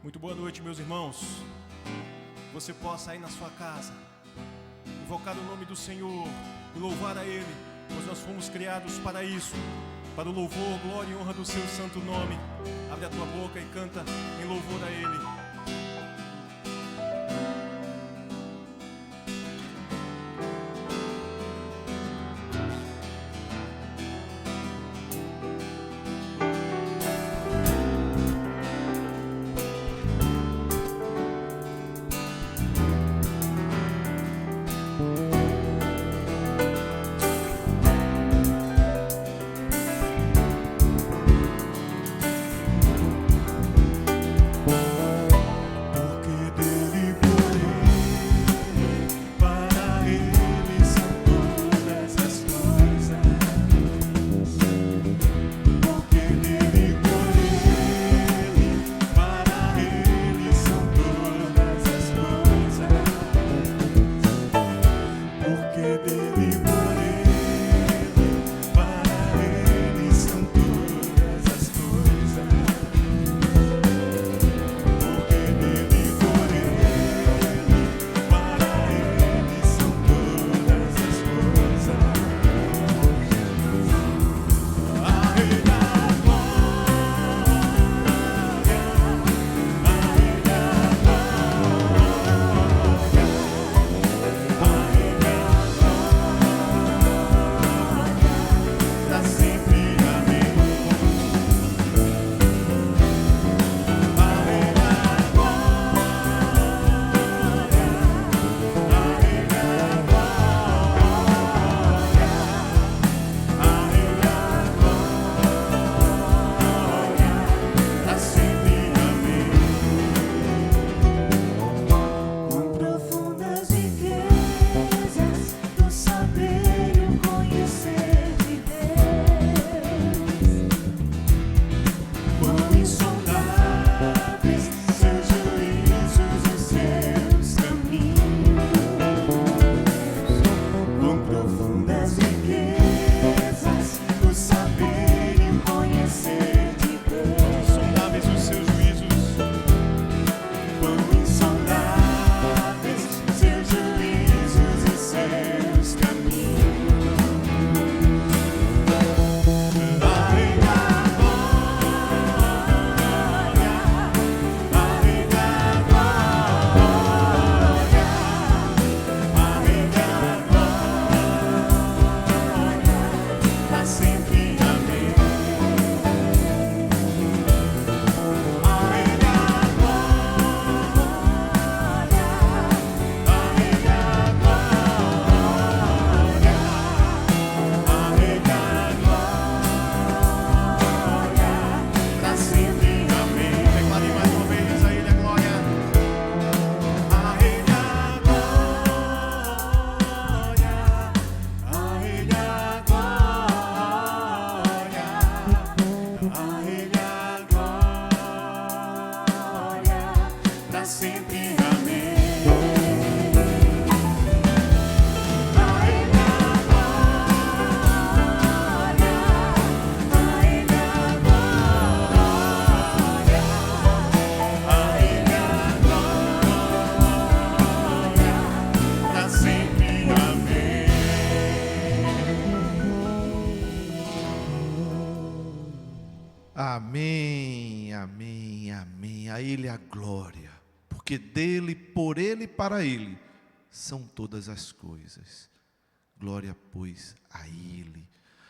Muito boa noite, meus irmãos. Você possa aí na sua casa invocar o nome do Senhor e louvar a Ele, pois nós fomos criados para isso, para o louvor, glória e honra do seu santo nome. Abre a tua boca e canta em louvor a Ele. Amém, amém, amém. A Ele a glória, porque dele, por Ele e para Ele são todas as coisas. Glória, pois, a Ele.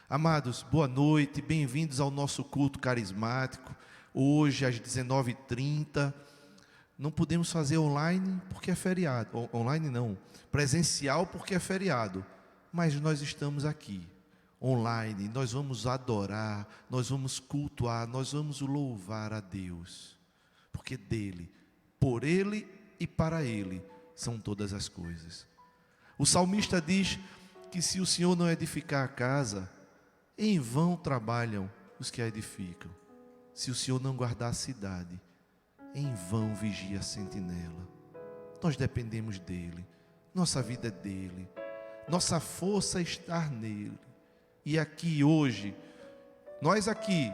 Amados, boa noite, bem-vindos ao nosso culto carismático. Hoje às 19h30, não podemos fazer online porque é feriado. Online não, presencial porque é feriado. Mas nós estamos aqui. Online, nós vamos adorar, nós vamos cultuar, nós vamos louvar a Deus, porque dele, por Ele e para Ele são todas as coisas. O salmista diz que se o Senhor não edificar a casa, em vão trabalham os que a edificam. Se o Senhor não guardar a cidade, em vão vigia a sentinela. Nós dependemos dele, nossa vida é dele, nossa força está nele. E aqui hoje, nós aqui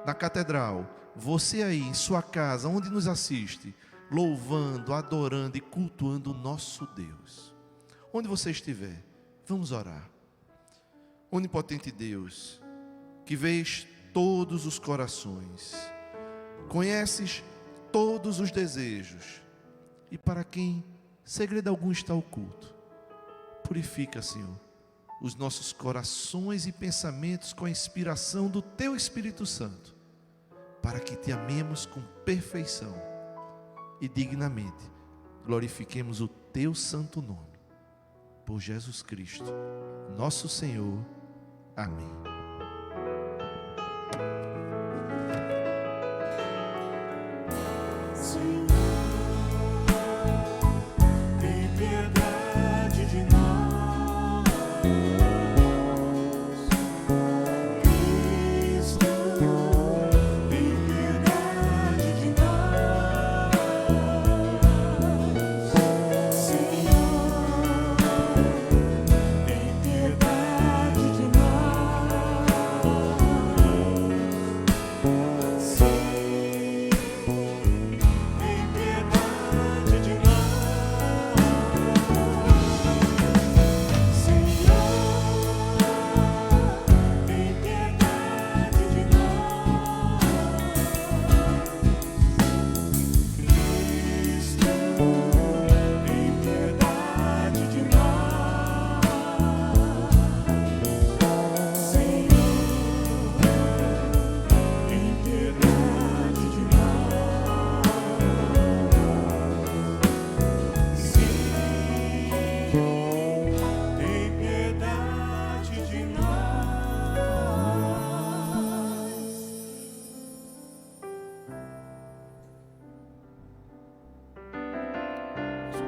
na catedral, você aí em sua casa, onde nos assiste, louvando, adorando e cultuando o nosso Deus. Onde você estiver, vamos orar. Onipotente Deus, que vês todos os corações, conheces todos os desejos, e para quem segredo algum está oculto, purifica, Senhor, os nossos corações e pensamentos com a inspiração do Teu Espírito Santo, para que Te amemos com perfeição e dignamente glorifiquemos o Teu santo nome. Por Jesus Cristo, nosso Senhor. Amém.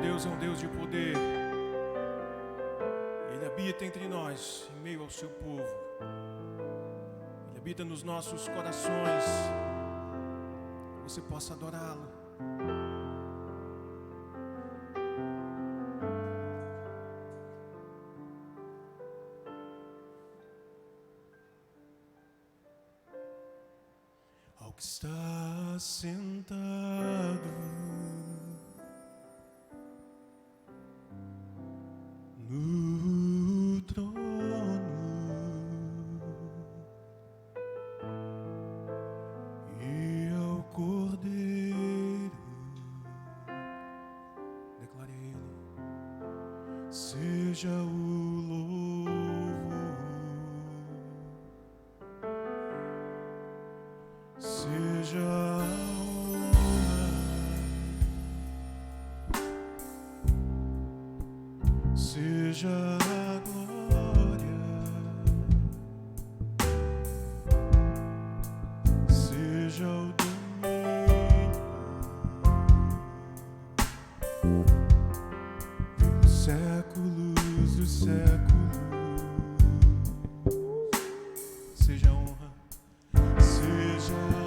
Deus é um Deus de poder. Ele habita entre nós, em meio ao seu povo. Ele habita nos nossos corações. Que você possa adorá-lo. Ao que está sentado no trono e ao Cordeiro, declare a Ele, seja o louvor, seja a honra, seja a glória, seja o domínio pelos séculos dos séculos, seja a honra, seja a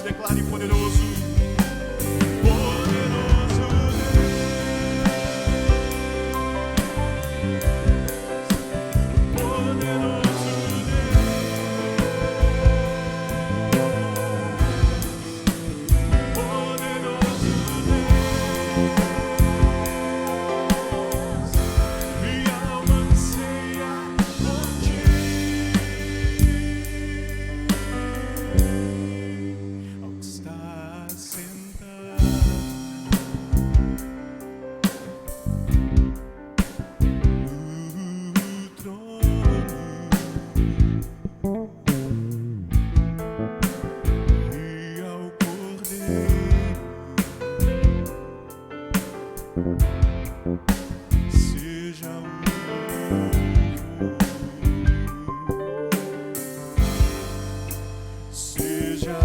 declare poderoso, poderoso Deus, poderoso Deus, poderoso Deus, minha alma anseia por ti. Ao que está sentado no trono e ao Cordeiro, seja o louvor, seja a honra, seja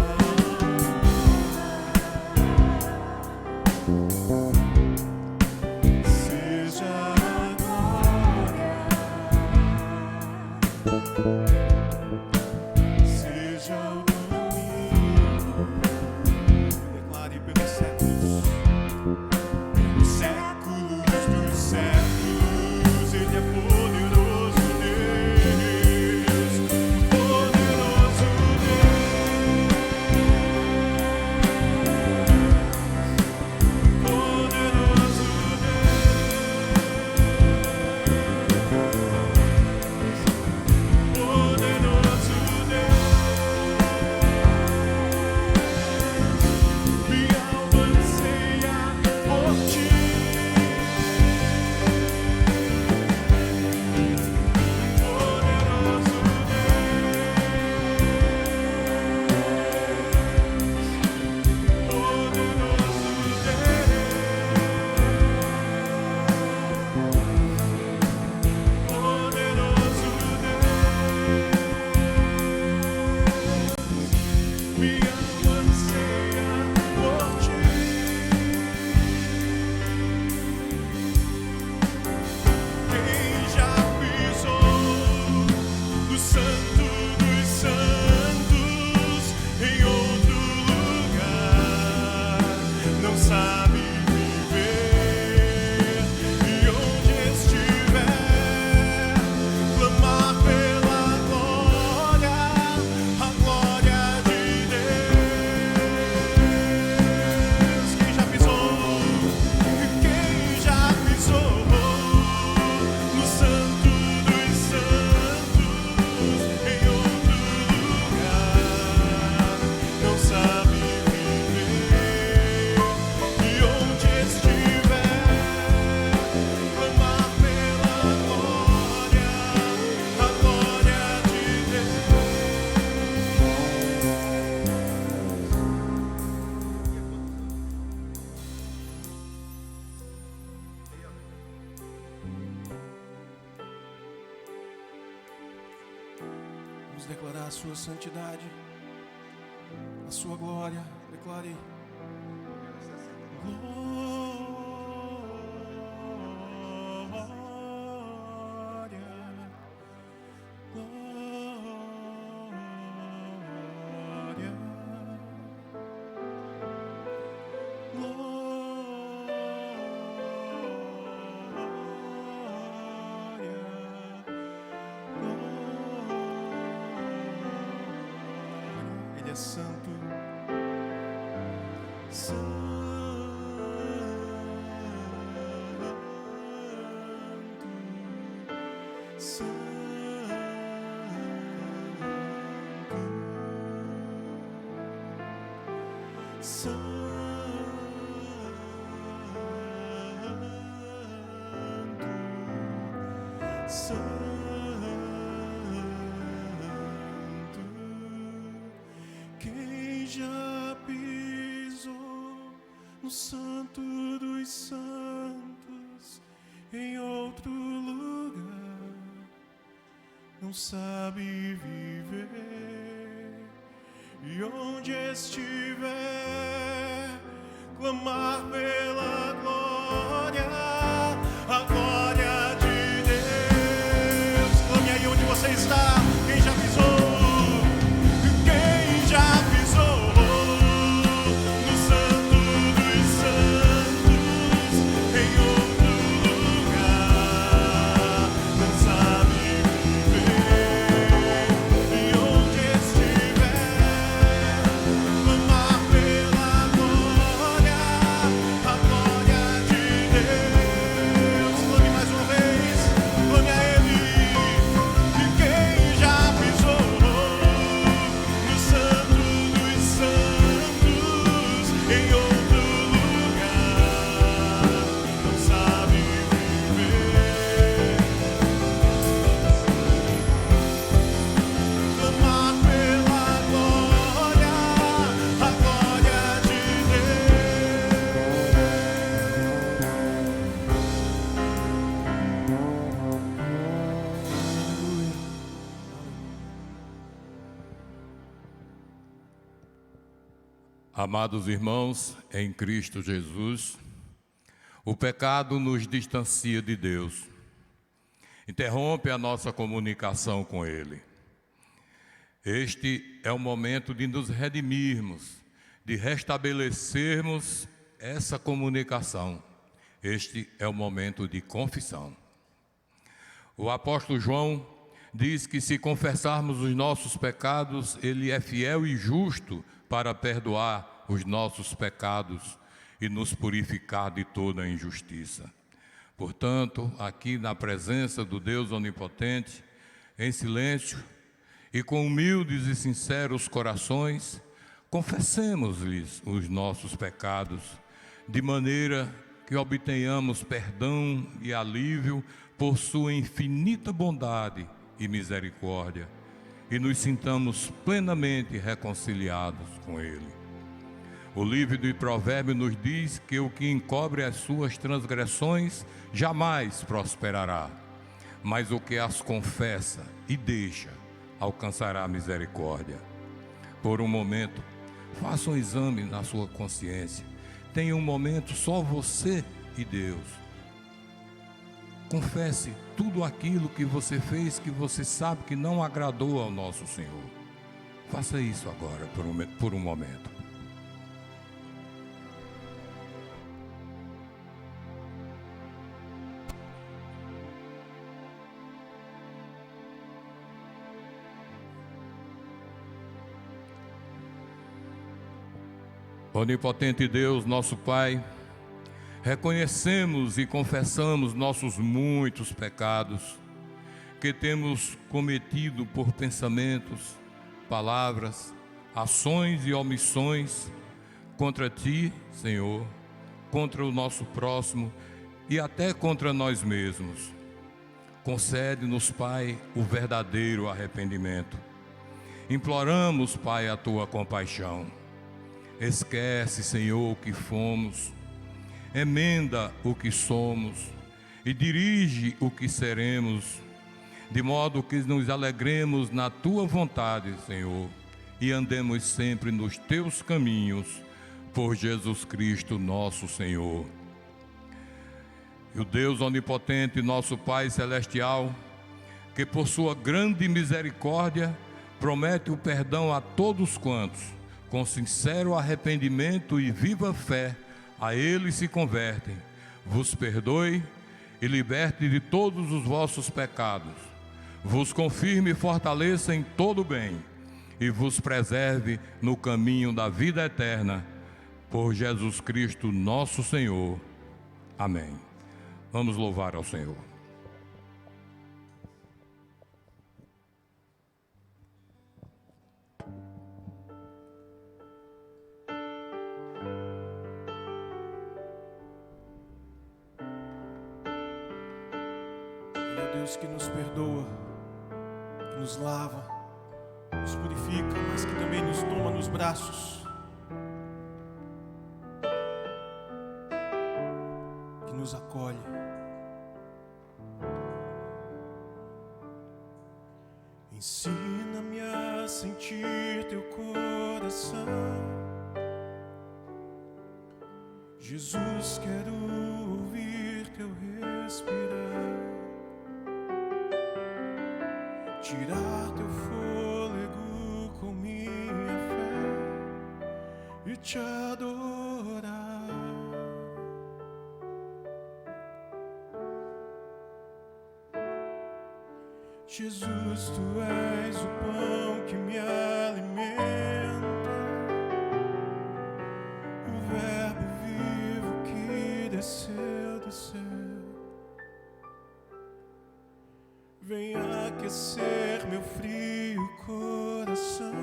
Vamos declarar a sua santidade, a sua glória. Declare. Ele é santo, quem já pisou no Santo dos Santos em outro lugar não sabe viver, e onde estiver clamar pela glória, a glória de Deus. Clame aí onde você está. Quem já pisou? Quem já pisou no Santo dos Santos em outro lugar não sabe viver, e onde estiver clamar pela glória, a glória de Deus. Clame mais uma vez, clame a Ele. E quem já pisou no Santo dos Santos em outro lugar não sabe viver, clamar pela glória, a glória de Amados irmãos, em Cristo Jesus, o pecado nos distancia de Deus, interrompe a nossa comunicação com Ele. Este é o momento de nos redimirmos, de restabelecermos essa comunicação. Este é o momento de confissão. O apóstolo João diz que se confessarmos os nossos pecados, Ele é fiel e justo para perdoar os nossos pecados e nos purificar de toda injustiça. Portanto, aqui na presença do Deus Onipotente, em silêncio e com humildes e sinceros corações, confessemos-lhes os nossos pecados, de maneira que obtenhamos perdão e alívio por sua infinita bondade e misericórdia, e nos sintamos plenamente reconciliados com Ele. O livro do Provérbio nos diz que o que encobre as suas transgressões jamais prosperará, mas o que as confessa e deixa alcançará misericórdia. Por um momento, faça um exame na sua consciência. Tenha um momento só você e Deus. Confesse tudo aquilo que você fez, que você sabe que não agradou ao nosso Senhor. Faça isso agora, por um momento. Onipotente Deus, nosso Pai, reconhecemos e confessamos nossos muitos pecados que temos cometido por pensamentos, palavras, ações e omissões contra Ti, Senhor, contra o nosso próximo e até contra nós mesmos. Concede-nos, Pai, o verdadeiro arrependimento. Imploramos, Pai, a Tua compaixão. Esquece, Senhor, o que fomos, emenda o que somos e dirige o que seremos, de modo que nos alegremos na Tua vontade, Senhor, e andemos sempre nos Teus caminhos, por Jesus Cristo, nosso Senhor. E o Deus onipotente, nosso Pai celestial, que por sua grande misericórdia promete o perdão a todos quantos, com sincero arrependimento e viva fé, a Ele se convertem, vos perdoe e liberte de todos os vossos pecados, vos confirme e fortaleça em todo o bem, e vos preserve no caminho da vida eterna, por Jesus Cristo nosso Senhor. Amém. Vamos louvar ao Senhor. Ele é o Deus que nos perdoa, que nos lava, nos purifica, mas que também nos toma nos braços, que nos acolhe. Ensina-me a sentir teu coração, Jesus, quero ouvir teu respirar, tirar teu fôlego com minha fé e te adorar. Jesus, tu és o pão que me alimenta, o verbo vivo que desceu do céu. Vem aquecer meu frio coração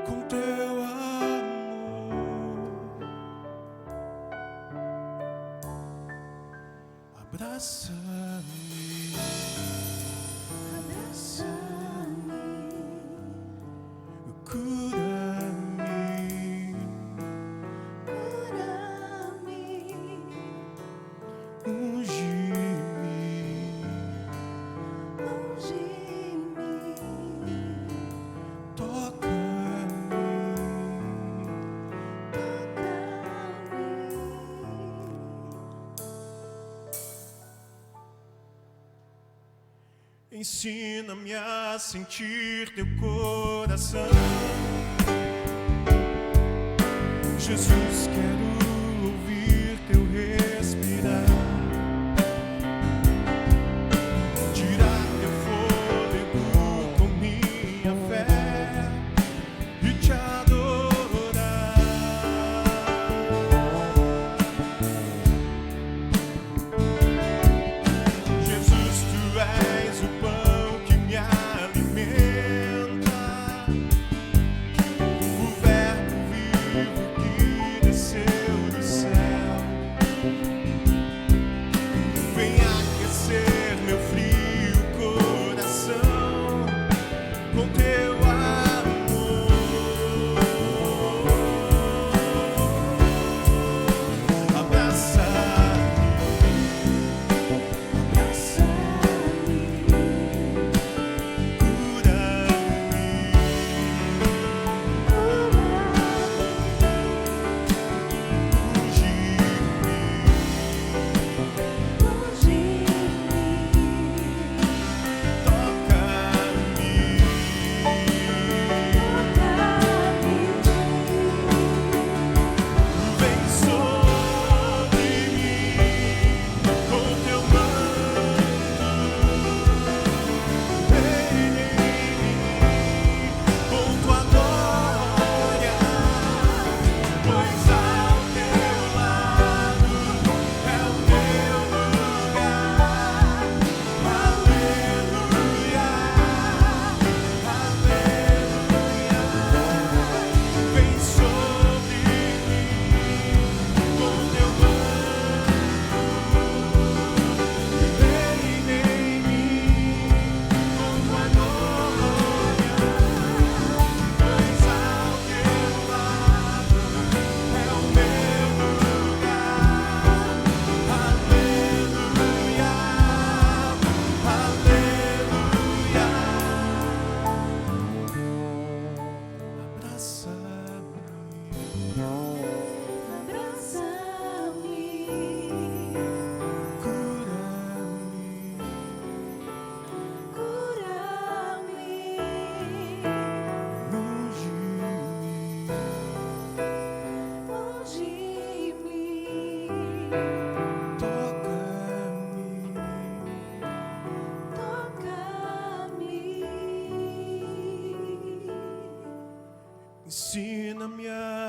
com teu amor. Abraça-me, cura-me, unge-me, toca-me. Ensina-me a sentir teu coração, Jesus, quero ouvir teu respirar, tirar teu fôlego com minha fé e te adorar. Jesus, tu és o pão que me alimenta, o verbo vivo que desceu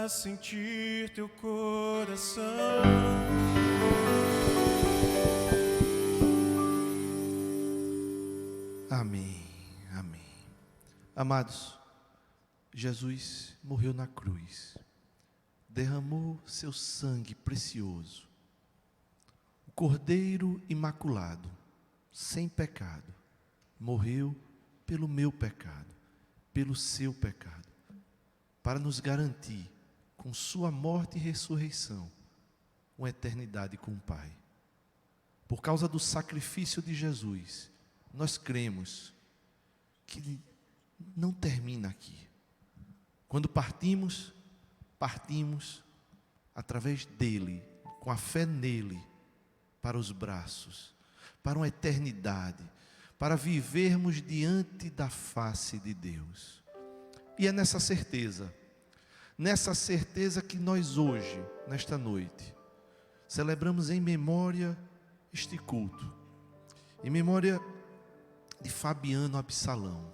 para sentir teu coração. Amém, amém. Amados, Jesus morreu na cruz, derramou seu sangue precioso, o Cordeiro imaculado, sem pecado, morreu pelo meu pecado, pelo seu pecado, para nos garantir, com sua morte e ressurreição, uma eternidade com o Pai. Por causa do sacrifício de Jesus, nós cremos que não termina aqui. Quando partimos através dele, com a fé nele, para os braços, para uma eternidade, para vivermos diante da face de Deus. E é nessa certeza que nós hoje, nesta noite, celebramos em memória este culto, em memória de Fabiano Absalão.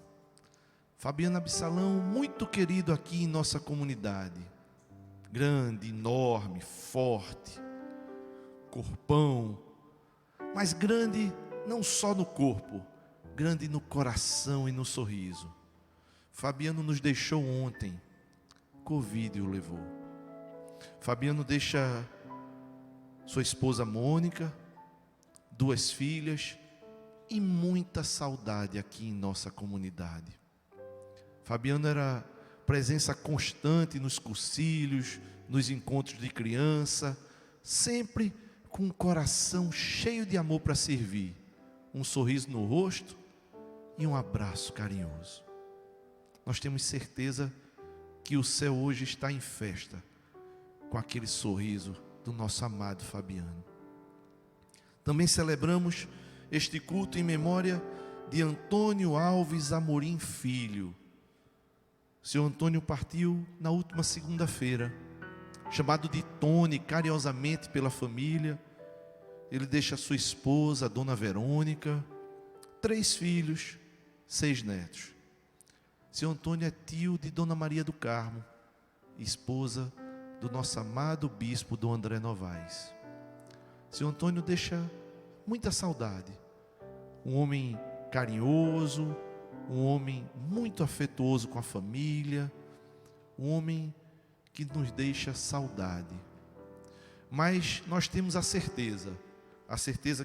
Fabiano Absalão, muito querido aqui em nossa comunidade, grande, enorme, forte, corpão, mas grande não só no corpo, grande no coração e no sorriso. Fabiano nos deixou ontem, Covid o levou. Fabiano deixa sua esposa Mônica, 2 filhas e muita saudade aqui em nossa comunidade. Fabiano era presença constante nos cursilhos, nos encontros de criança, sempre com um coração cheio de amor para servir, um sorriso no rosto e um abraço carinhoso. Nós temos certeza que o céu hoje está em festa com aquele sorriso do nosso amado Fabiano. Também celebramos este culto em memória de Antônio Alves Amorim Filho. O senhor Antônio partiu na última segunda-feira, chamado de Tony carinhosamente pela família. Ele deixa sua esposa, a dona Verônica, 3 filhos, 6 netos. Senhor Antônio é tio de Dona Maria do Carmo, esposa do nosso amado bispo Dom André Novaes. Senhor Antônio deixa muita saudade, um homem carinhoso, um homem muito afetuoso com a família, um homem que nos deixa saudade. Mas nós temos a certeza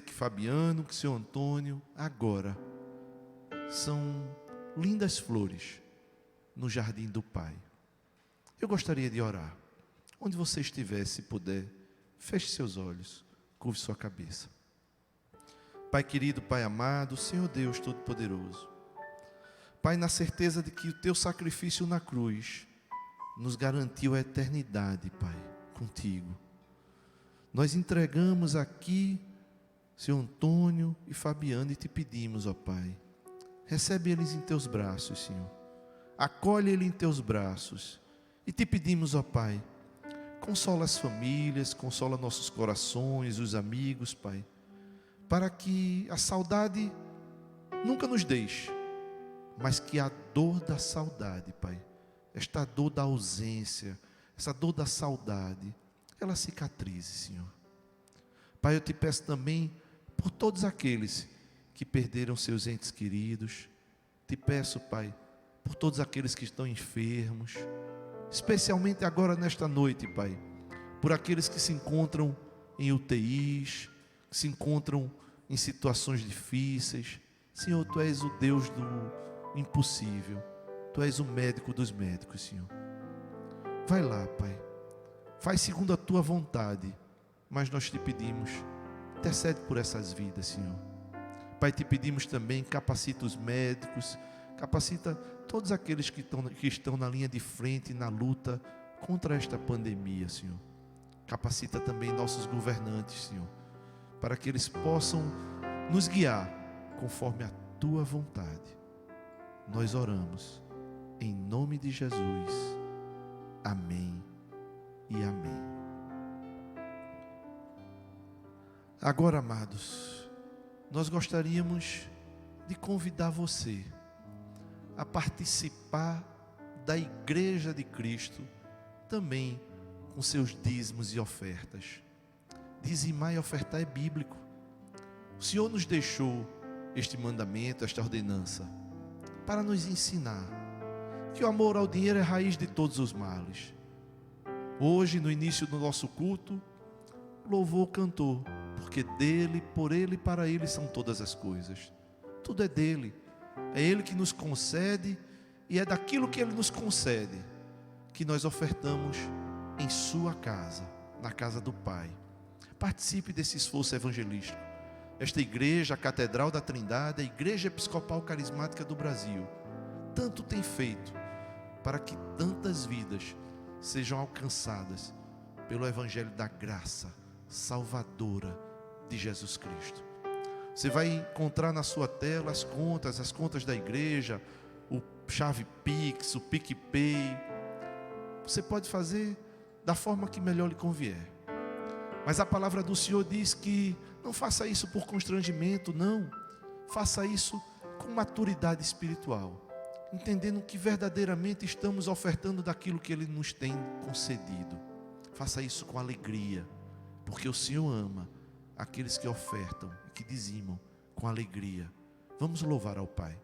que Fabiano, que Senhor Antônio, agora são lindas flores no jardim do Pai. Eu gostaria de orar. Onde você estiver, se puder, feche seus olhos, curve sua cabeça. Pai querido, Pai amado, Senhor Deus Todo-Poderoso, Pai, na certeza de que o teu sacrifício na cruz nos garantiu a eternidade, Pai, contigo. Nós entregamos aqui Senhor Antônio e Fabiano e te pedimos, ó Pai, recebe eles em teus braços, Senhor. Acolhe ele em teus braços. E te pedimos, ó Pai, consola as famílias, consola nossos corações, os amigos, Pai, para que a saudade nunca nos deixe, mas que a dor da saudade, Pai, esta dor da ausência, essa dor da saudade, ela cicatrize, Senhor. Pai, eu te peço também por todos aqueles que perderam seus entes queridos. Te peço, Pai, por todos aqueles que estão enfermos, especialmente agora nesta noite, Pai, por aqueles que se encontram em UTIs, que se encontram em situações difíceis. Senhor, Tu és o Deus do impossível, Tu és o médico dos médicos, Senhor. Vai lá, Pai, faz segundo a Tua vontade, mas nós te pedimos, intercede por essas vidas, Senhor. Pai, te pedimos também, capacita os médicos, capacita todos aqueles que estão na linha de frente, na luta contra esta pandemia, Senhor. Capacita também nossos governantes, Senhor, para que eles possam nos guiar conforme a Tua vontade. Nós oramos em nome de Jesus. Amém e amém. Agora, amados, nós gostaríamos de convidar você a participar da Igreja de Cristo, também com seus dízimos e ofertas. Dizimar e ofertar é bíblico. O Senhor nos deixou este mandamento, esta ordenança, para nos ensinar que o amor ao dinheiro é a raiz de todos os males. Hoje, no início do nosso culto, o louvor cantou, porque dele, por ele e para ele são todas as coisas. Tudo é dele. É ele que nos concede, e é daquilo que ele nos concede que nós ofertamos em sua casa, na casa do Pai. Participe desse esforço evangelístico. Esta igreja, a Catedral da Trindade, a Igreja Episcopal Carismática do Brasil, tanto tem feito para que tantas vidas sejam alcançadas pelo Evangelho da graça salvadora de Jesus Cristo. Você vai encontrar na sua tela as contas da igreja, o Chave Pix, o PicPay. Você pode fazer da forma que melhor lhe convier. Mas a palavra do Senhor diz que não faça isso por constrangimento, não. Faça isso com maturidade espiritual, entendendo que verdadeiramente estamos ofertando daquilo que Ele nos tem concedido. Faça isso com alegria, porque o Senhor ama aqueles que ofertam e que dizimam com alegria. Vamos louvar ao Pai.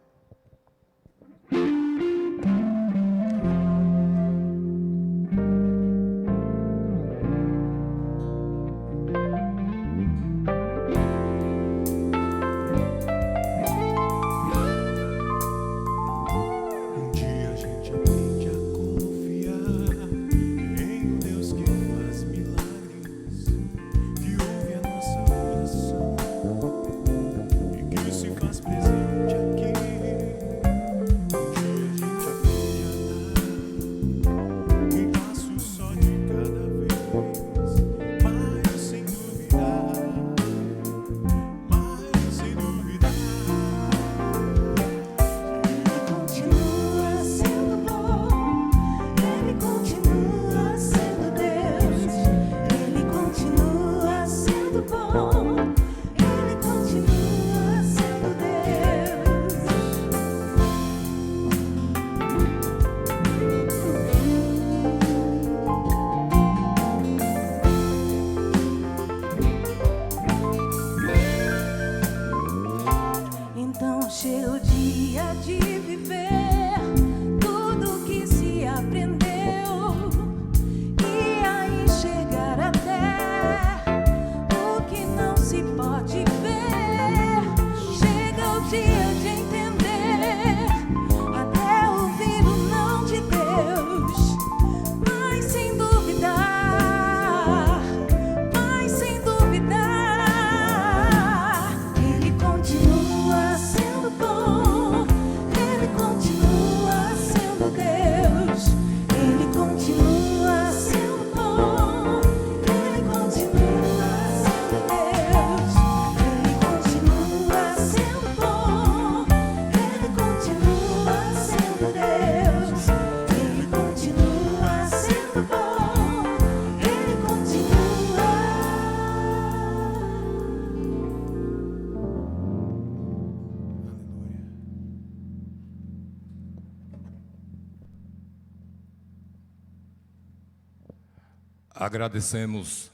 Agradecemos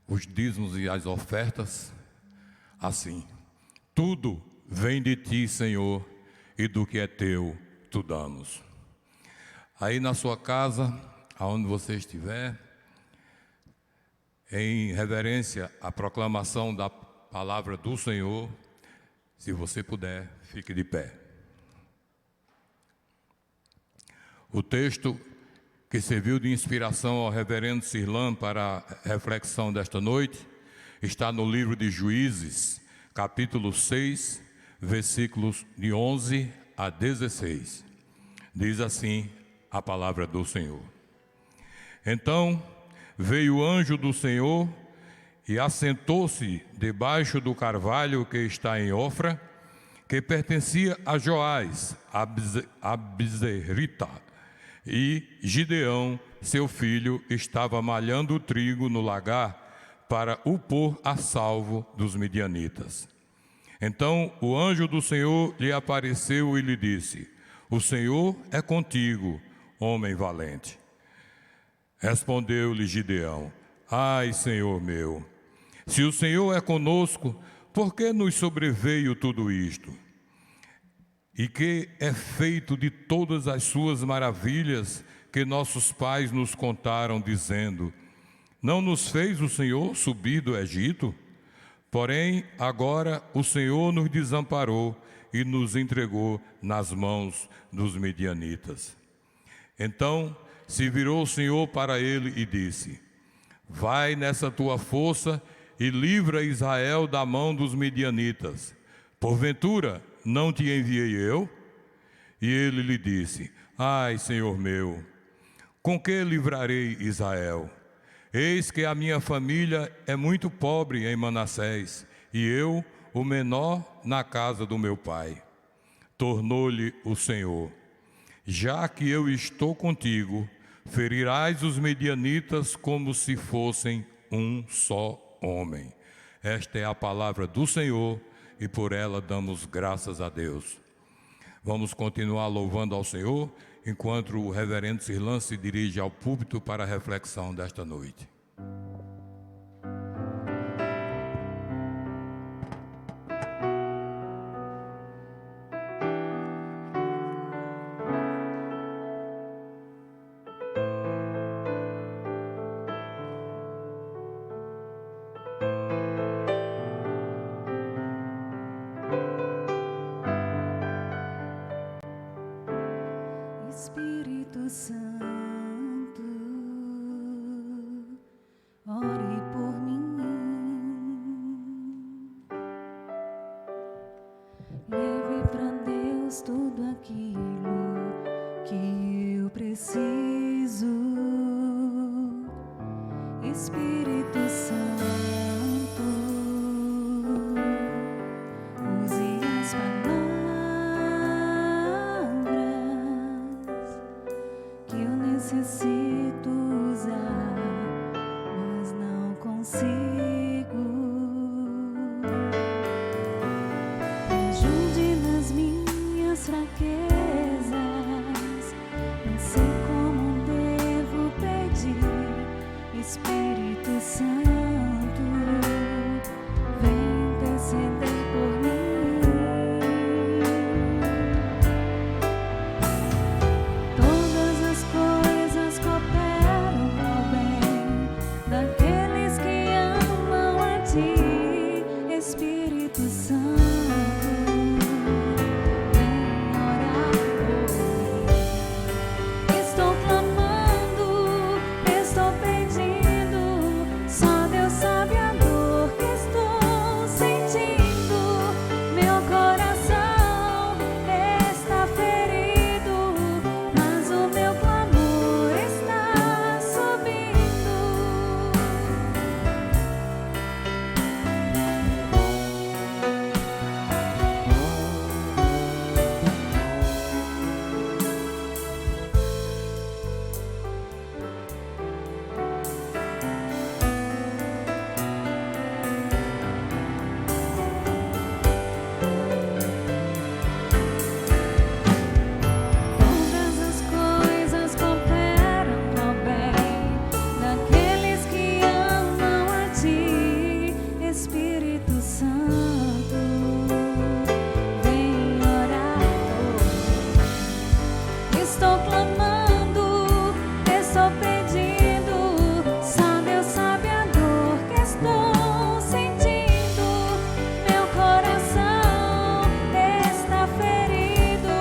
os dízimos e as ofertas assim: tudo vem de ti, Senhor, e do que é teu, tu damos. Aí na sua casa, aonde você estiver, em reverência à proclamação da palavra do Senhor, se você puder, fique de pé. O texto que serviu de inspiração ao reverendo Sirlan para a reflexão desta noite, está no livro de Juízes, capítulo 6, versículos de 11 a 16. Diz assim a palavra do Senhor. Então veio o anjo do Senhor e assentou-se debaixo do carvalho que está em Ofra, que pertencia a Joás, a Bezerrita. E Gideão, seu filho, estava malhando o trigo no lagar para o pôr a salvo dos midianitas. Então o anjo do Senhor lhe apareceu e lhe disse: o Senhor é contigo, homem valente. Respondeu-lhe Gideão: Ai, Senhor meu, se o Senhor é conosco, por que nos sobreveio tudo isto? E que é feito de todas as suas maravilhas que nossos pais nos contaram, dizendo: Não nos fez o Senhor subir do Egito? Porém, agora o Senhor nos desamparou e nos entregou nas mãos dos medianitas. Então se virou o Senhor para ele e disse: Vai nessa tua força e livra Israel da mão dos medianitas. Porventura, não te enviei eu? E ele lhe disse: Ai, Senhor meu, com que livrarei Israel? Eis que a minha família é muito pobre em Manassés, e eu, o menor, na casa do meu pai. Tornou-lhe o Senhor: Já que eu estou contigo, ferirás os medianitas como se fossem um só homem. Esta é a palavra do Senhor, e por ela damos graças a Deus. Vamos continuar louvando ao Senhor, enquanto o reverendo Sirlan se dirige ao púlpito para a reflexão desta noite. Espírito Santo, ore por mim, leve para Deus tudo aquilo que eu preciso. Espírito Santo, use as palavras que eu necessito usar, mas não consigo. Me ajude nas minhas fraquezas, não sei como devo pedir. Espírito Santo, vem interceder por mim. Todas as coisas cooperam ao bem daqueles que amam a Ti, Espírito Santo, vem orar por mim. Estou clamando, estou pedindo, só Deus sabe a dor que estou sentindo. Meu coração está ferido, mas o meu clamor está subindo. Todas as coisas cooperam ao bem daqueles que amam a Ti, Espírito Santo, vem orar por mim. Estou clamando, estou pedindo, só Deus sabe a dor que estou sentindo. Meu coração está ferido,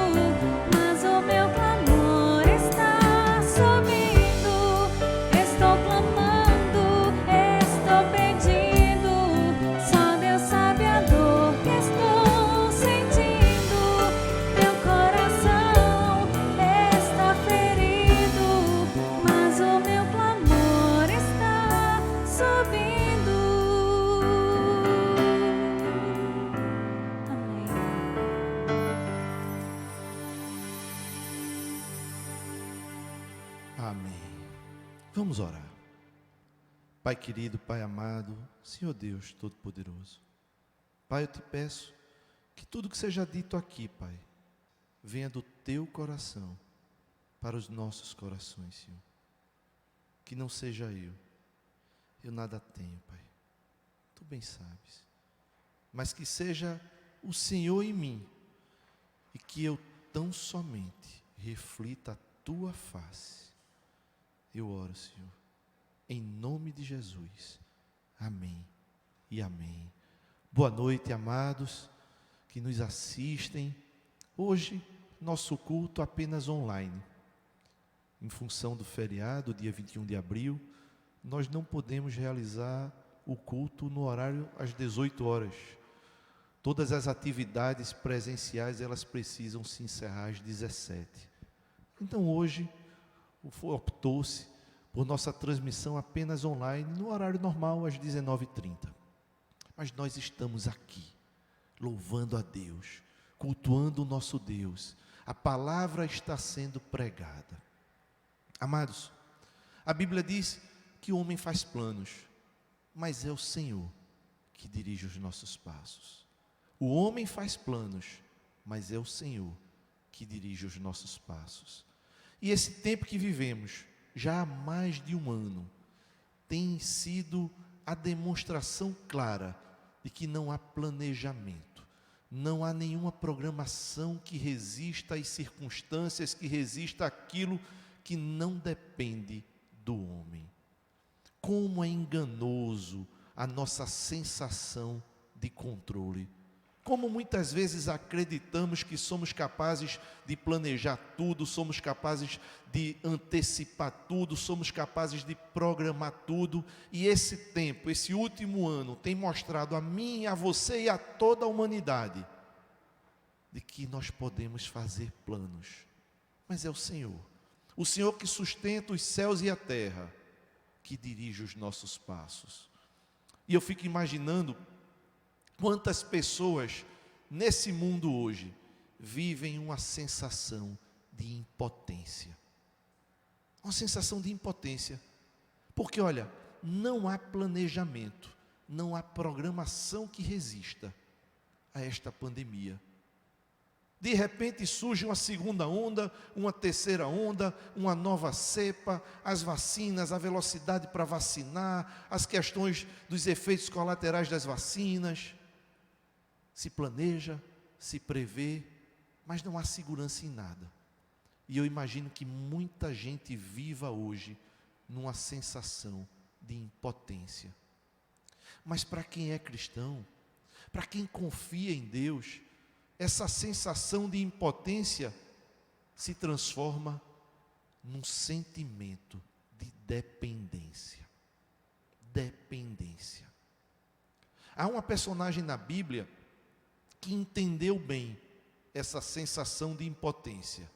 mas o meu clamor está subindo. Estou clamando, estou pedindo, só Deus sabe a dor que estou sentindo. Meu coração está ferido, mas o meu clamor está subindo. Amém. Amém. Vamos orar. Pai querido, Pai amado, Senhor Deus Todo-Poderoso, Pai, eu te peço que tudo que seja dito aqui, Pai, venha do Teu coração para os nossos corações, Senhor. que não seja eu. Eu nada tenho, Pai. Tu bem sabes. Mas que seja o Senhor em mim, e que eu tão somente reflita a tua face. Eu oro, Senhor, em nome de Jesus. Amém e amém. Boa noite, amados que nos assistem. Hoje, nosso culto apenas online. Em função do feriado, dia 21 de abril, nós não podemos realizar o culto no horário às 18 horas. Todas as atividades presenciais, elas precisam se encerrar às 17. Então hoje, optou-se por nossa transmissão apenas online, no horário normal, às 19h30. Mas nós estamos aqui, louvando a Deus, cultuando o nosso Deus. A palavra está sendo pregada. Amados, a Bíblia diz que o homem faz planos, mas é o Senhor que dirige os nossos passos. O homem faz planos, mas é o Senhor que dirige os nossos passos. E esse tempo que vivemos, já há mais de um ano, tem sido a demonstração clara de que não há planejamento, não há nenhuma programação que resista às circunstâncias, que resista àquilo que não depende do homem. Como é enganoso a nossa sensação de controle. Como muitas vezes acreditamos que somos capazes de planejar tudo, somos capazes de antecipar tudo, somos capazes de programar tudo. E esse tempo, esse último ano, tem mostrado a mim, a você e a toda a humanidade de que nós podemos fazer planos. Mas é o Senhor que sustenta os céus e a terra, que dirige os nossos passos. E eu fico imaginando quantas pessoas nesse mundo hoje vivem uma sensação de impotência. Uma sensação de impotência. Porque olha, não há planejamento, não há programação que resista a esta pandemia. De repente surge uma segunda onda, uma terceira onda, uma nova cepa, as vacinas, a velocidade para vacinar, as questões dos efeitos colaterais das vacinas. Se planeja, se prevê, mas não há segurança em nada. E eu imagino que muita gente viva hoje numa sensação de impotência. Mas para quem é cristão, para quem confia em Deus, essa sensação de impotência se transforma num sentimento de dependência. Dependência. Há uma personagem na Bíblia que entendeu bem essa sensação de impotência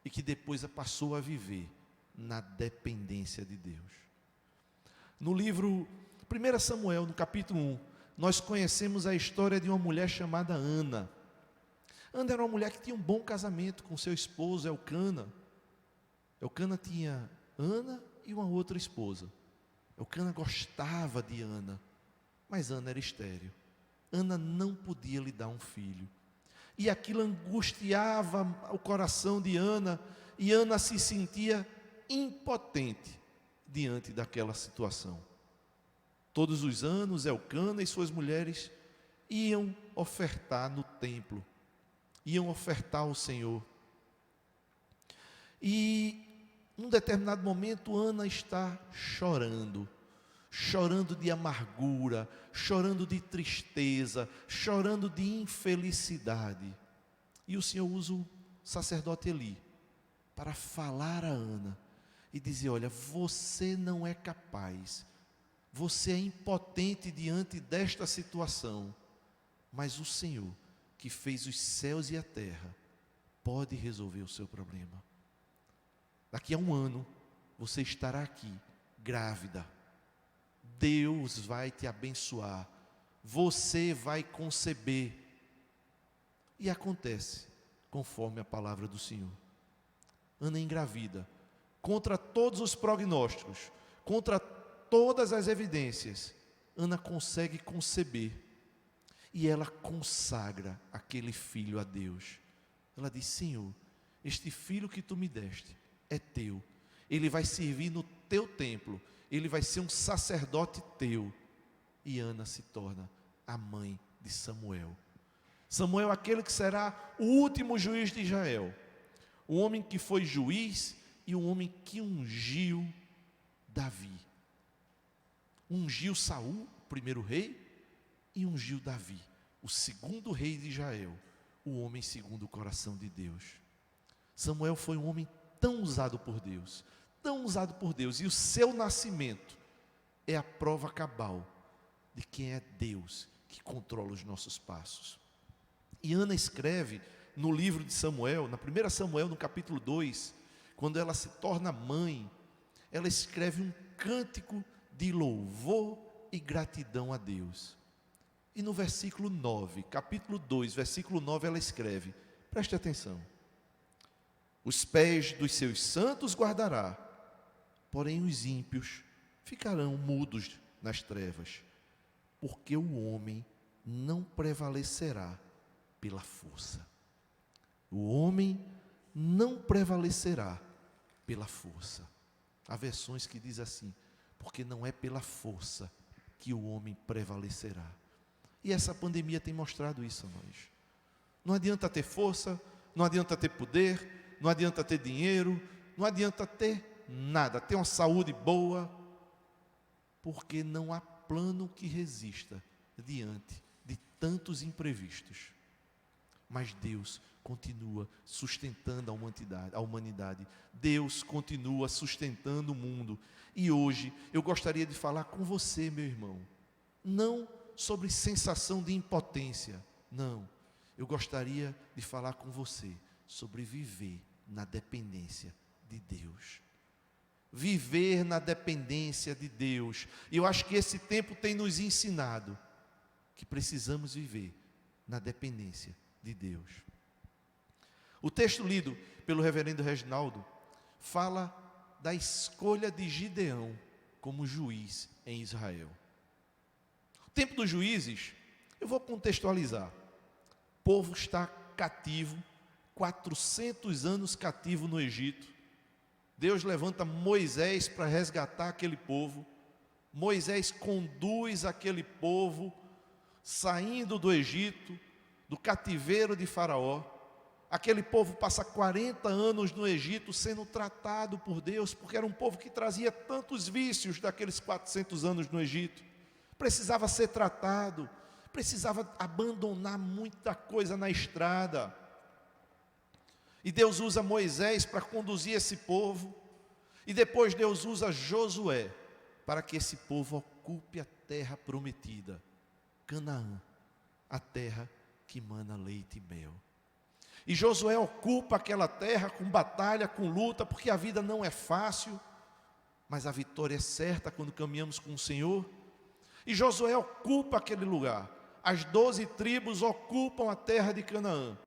e que depois passou a viver na dependência de Deus. No livro 1 Samuel, no capítulo 1, nós conhecemos a história de uma mulher chamada Ana. Ana era uma mulher que tinha um bom casamento com seu esposo Elcana. Elcana tinha Ana e uma outra esposa. Elcana gostava de Ana, mas Ana era estéril. Ana não podia lhe dar um filho. E aquilo angustiava o coração de Ana, e Ana se sentia impotente diante daquela situação. Todos os anos, Elcana e suas mulheres iam ofertar no templo, iam ofertar ao Senhor. E num determinado momento, Ana está chorando de amargura, chorando de tristeza, chorando de infelicidade. E o Senhor usa o sacerdote Eli para falar a Ana e dizer: olha, você não é capaz, você é impotente diante desta situação, mas o Senhor, que fez os céus e a terra, pode resolver o seu problema. Daqui a um ano, você estará aqui, grávida. Deus vai te abençoar, você vai conceber. E acontece conforme a palavra do Senhor. Ana engravida, contra todos os prognósticos, contra todas as evidências, Ana consegue conceber. E ela consagra aquele filho a Deus. Ela diz: Senhor, este filho que tu me deste é teu, ele vai servir no teu templo, ele vai ser um sacerdote teu. E Ana se torna a mãe de Samuel. Samuel é aquele que será o último juiz de Israel. O homem que foi juiz e o homem que ungiu Davi. Ungiu Saul, o primeiro rei, e ungiu Davi, o segundo rei de Israel, o homem segundo o coração de Deus. Samuel foi um homem tão usado por Deus, e o seu nascimento é a prova cabal de quem é Deus que controla os nossos passos. E Ana escreve no livro de Samuel, na 1 Samuel, no capítulo 2, quando ela se torna mãe, ela escreve um cântico de louvor e gratidão a Deus. E no versículo 9, capítulo 2, versículo 9, ela escreve, preste atenção: os pés dos seus santos guardará, porém os ímpios ficarão mudos nas trevas, porque o homem não prevalecerá pela força. O homem não prevalecerá pela força. Há versões que diz assim, porque não é pela força que o homem prevalecerá. E essa pandemia tem mostrado isso a nós. Não adianta ter força, não adianta ter poder, não adianta ter dinheiro, não adianta ter nada, ter uma saúde boa, porque não há plano que resista diante de tantos imprevistos. Mas Deus continua sustentando a humanidade. Deus continua sustentando o mundo. E hoje eu gostaria de falar com você, meu irmão, não sobre sensação de impotência, não. Eu gostaria de falar com você sobre viver na dependência de Deus. Viver na dependência de Deus. E eu acho que esse tempo tem nos ensinado que precisamos viver na dependência de Deus. O texto lido pelo reverendo Reginaldo fala da escolha de Gideão como juiz em Israel. O tempo dos juízes, eu vou contextualizar. O povo está cativo, 400 anos cativo no Egito. Deus levanta Moisés para resgatar aquele povo. Moisés conduz aquele povo saindo do Egito, do cativeiro de Faraó. Aquele povo passa 40 anos no Egito sendo tratado por Deus, porque era um povo que trazia tantos vícios daqueles 400 anos no Egito. Precisava ser tratado, precisava abandonar muita coisa na estrada. E Deus usa Moisés para conduzir esse povo. E depois Deus usa Josué para que esse povo ocupe a terra prometida, Canaã, a terra que mana leite e mel. E Josué ocupa aquela terra com batalha, com luta, porque a vida não é fácil, mas a vitória é certa quando caminhamos com o Senhor. E Josué ocupa aquele lugar. As 12 tribos ocupam a terra de Canaã.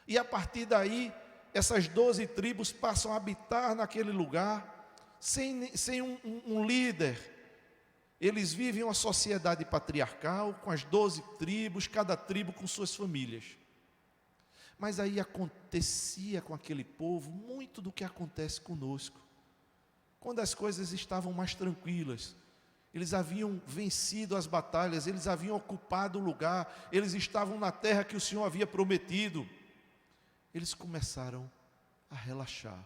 E a partir daí, essas 12 tribos passam a habitar naquele lugar, sem um líder. Eles vivem uma sociedade patriarcal, com as 12 tribos, cada tribo com suas famílias. Mas aí acontecia com aquele povo muito do que acontece conosco. Quando as coisas estavam mais tranquilas, eles haviam vencido as batalhas, eles haviam ocupado o lugar, eles estavam na terra que o Senhor havia prometido. Eles começaram a relaxar.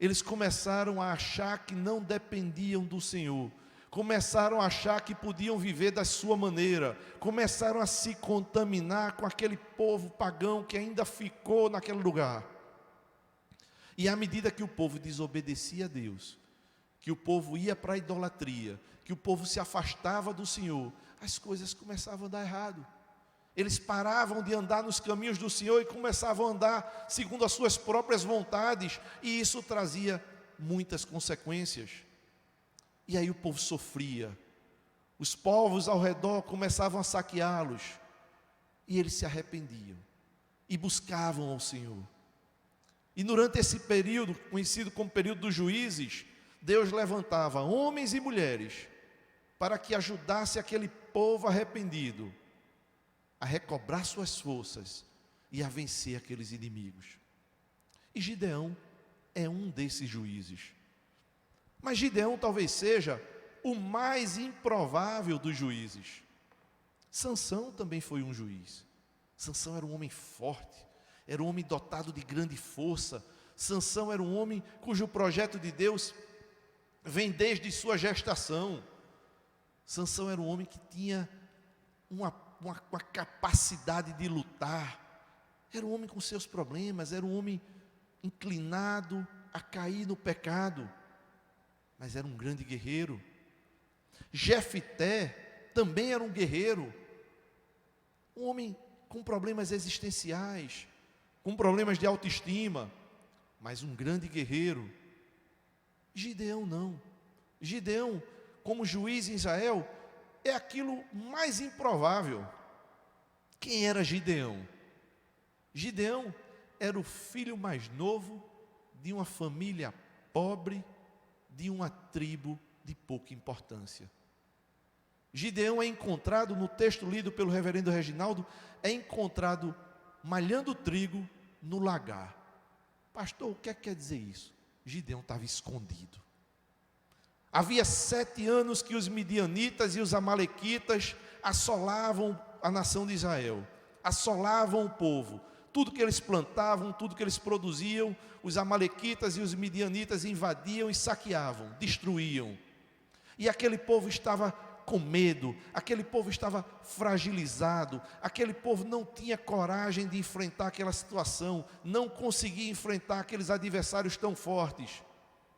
Eles começaram a achar que não dependiam do Senhor. Começaram a achar que podiam viver da sua maneira. Começaram a se contaminar com aquele povo pagão que ainda ficou naquele lugar. E à medida que o povo desobedecia a Deus, que o povo ia para a idolatria, que o povo se afastava do Senhor, as coisas começavam a dar errado. Eles paravam de andar nos caminhos do Senhor e começavam a andar segundo as suas próprias vontades, e isso trazia muitas consequências. E aí o povo sofria. Os povos ao redor começavam a saqueá-los, e eles se arrependiam e buscavam ao Senhor. E durante esse período, conhecido como período dos juízes, Deus levantava homens e mulheres para que ajudasse aquele povo arrependido a recobrar suas forças e a vencer aqueles inimigos. E Gideão é um desses juízes. Mas Gideão talvez seja o mais improvável dos juízes. Sansão também foi um juiz. Sansão era um homem forte, era um homem dotado de grande força. Sansão era um homem cujo projeto de Deus vem desde sua gestação. Sansão era um homem que tinha uma capacidade de lutar. Era um homem com seus problemas, era um homem inclinado a cair no pecado, mas era um grande guerreiro. Jefité também era um guerreiro, um homem com problemas existenciais, com problemas de autoestima, mas um grande guerreiro. Gideão não. Gideão, como juiz em Israel, é aquilo mais improvável. Quem era Gideão? Gideão era o filho mais novo de uma família pobre, de uma tribo de pouca importância. Gideão é encontrado, no texto lido pelo reverendo Reginaldo, é encontrado malhando trigo no lagar. Pastor, o que é que quer dizer isso? Gideão estava escondido. Havia 7 anos que os midianitas e os amalequitas assolavam a nação de Israel, assolavam o povo. Tudo que eles plantavam, tudo que eles produziam, os amalequitas e os midianitas invadiam e saqueavam, destruíam. E aquele povo estava com medo, aquele povo estava fragilizado, aquele povo não tinha coragem de enfrentar aquela situação, não conseguia enfrentar aqueles adversários tão fortes.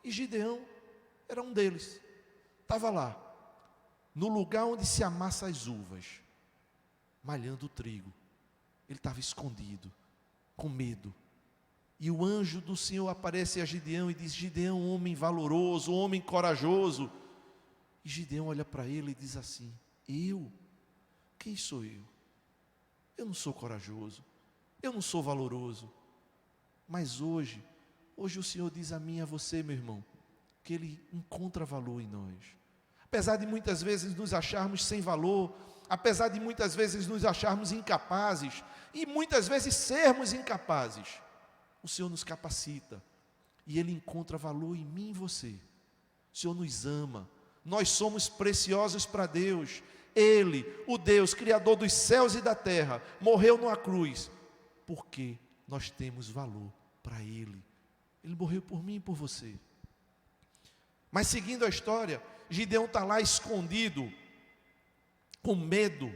E Gideão era um deles, estava lá, no lugar onde se amassa as uvas, malhando o trigo. Ele estava escondido, com medo. E o anjo do Senhor aparece a Gideão e diz: Gideão, homem valoroso, homem corajoso. E Gideão olha para ele e diz assim: eu? Quem sou eu? Eu não sou corajoso, eu não sou valoroso. Mas hoje o Senhor diz a mim e a você, meu irmão, que Ele encontra valor em nós. Apesar de muitas vezes nos acharmos sem valor, apesar de muitas vezes nos acharmos incapazes, e muitas vezes sermos incapazes, o Senhor nos capacita, e Ele encontra valor em mim e em você. O Senhor nos ama, nós somos preciosos para Deus. Ele, o Deus, Criador dos céus e da terra, morreu numa cruz, porque nós temos valor para Ele. Ele morreu por mim e por você. Mas seguindo a história, Gideão está lá escondido, com medo.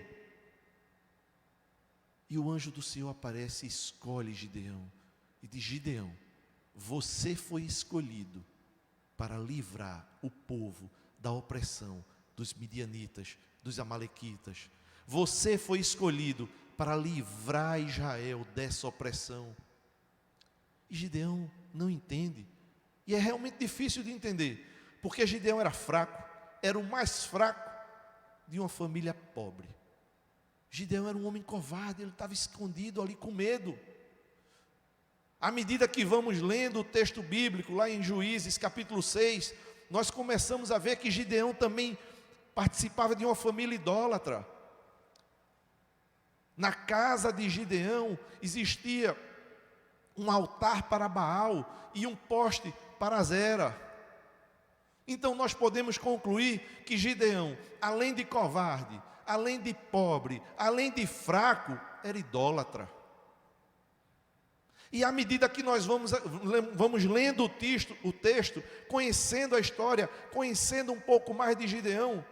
E o anjo do Senhor aparece e escolhe Gideão. E diz: Gideão, você foi escolhido para livrar o povo da opressão dos midianitas, dos amalequitas. Você foi escolhido para livrar Israel dessa opressão. E Gideão não entende. E é realmente difícil de entender, porque Gideão era fraco, era o mais fraco de uma família pobre. Gideão era um homem covarde, ele estava escondido ali com medo. À medida que vamos lendo o texto bíblico, lá em Juízes capítulo 6, nós começamos a ver que Gideão também participava de uma família idólatra. Na casa de Gideão existia um altar para Baal e um poste para Azera. Então nós podemos concluir que Gideão, além de covarde, além de pobre, além de fraco, era idólatra. E à medida que nós vamos lendo o texto, conhecendo a história, conhecendo um pouco mais de Gideão,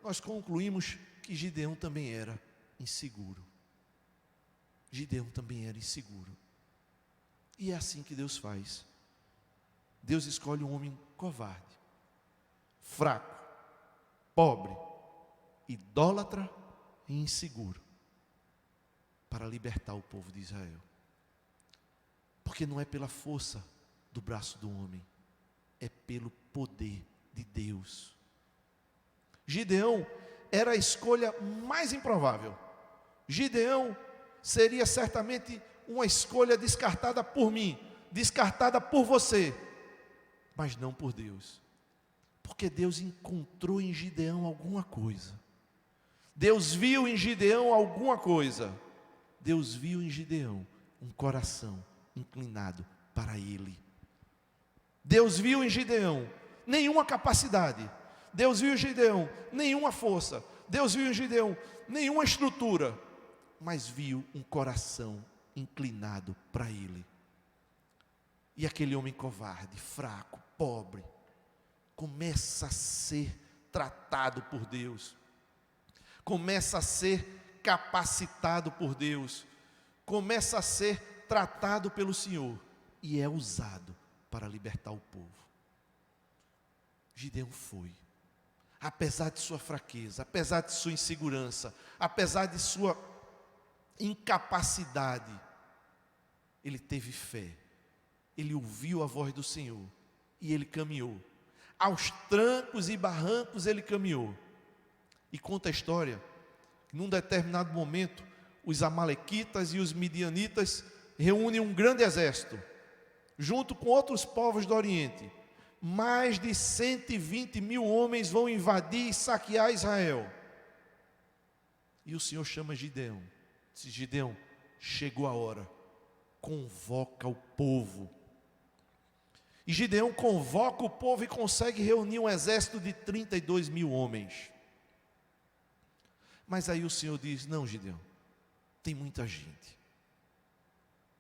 nós concluímos que Gideão também era inseguro. Gideão também era inseguro. E é assim que Deus faz. Deus escolhe um homem covarde, fraco, pobre, idólatra e inseguro, para libertar o povo de Israel. Porque não é pela força do braço do homem, é pelo poder de Deus. Gideão era a escolha mais improvável. Gideão seria certamente uma escolha descartada por mim, descartada por você, mas não por Deus. Porque Deus encontrou em Gideão alguma coisa. Deus viu em Gideão alguma coisa. Deus viu em Gideão um coração inclinado para Ele. Deus viu em Gideão nenhuma capacidade. Deus viu em Gideão nenhuma força. Deus viu em Gideão nenhuma estrutura, mas viu um coração inclinado para Ele. E aquele homem covarde, fraco, pobre, começa a ser tratado por Deus, começa a ser capacitado por Deus, começa a ser tratado pelo Senhor e é usado para libertar o povo. Gideão foi, apesar de sua fraqueza, apesar de sua insegurança, apesar de sua incapacidade, ele teve fé, ele ouviu a voz do Senhor e ele caminhou. Aos trancos e barrancos ele caminhou. E conta a história que num determinado momento os amalequitas e os midianitas reúnem um grande exército, junto com outros povos do Oriente. Mais de 120 mil homens vão invadir e saquear Israel. E o Senhor chama Gideão. Diz: Gideão, chegou a hora, convoca o povo. E Gideão convoca o povo e consegue reunir um exército de 32 mil homens. Mas aí o Senhor diz: não, Gideão, tem muita gente.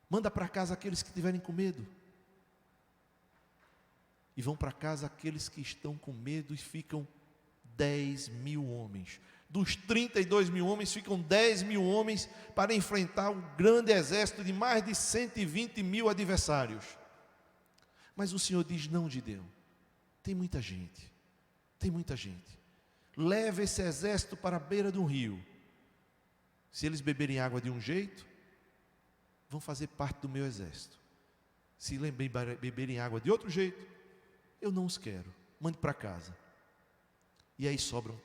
Manda para casa aqueles que estiverem com medo. E vão para casa aqueles que estão com medo, e ficam 10 mil homens. Dos 32 mil homens, ficam 10 mil homens para enfrentar o grande exército de mais de 120 mil adversários. Mas o Senhor diz: não, Gideão, tem muita gente, tem muita gente. Leva esse exército para a beira de um rio. Se eles beberem água de um jeito, vão fazer parte do meu exército. Se beberem água de outro jeito, eu não os quero, mande para casa. E aí sobram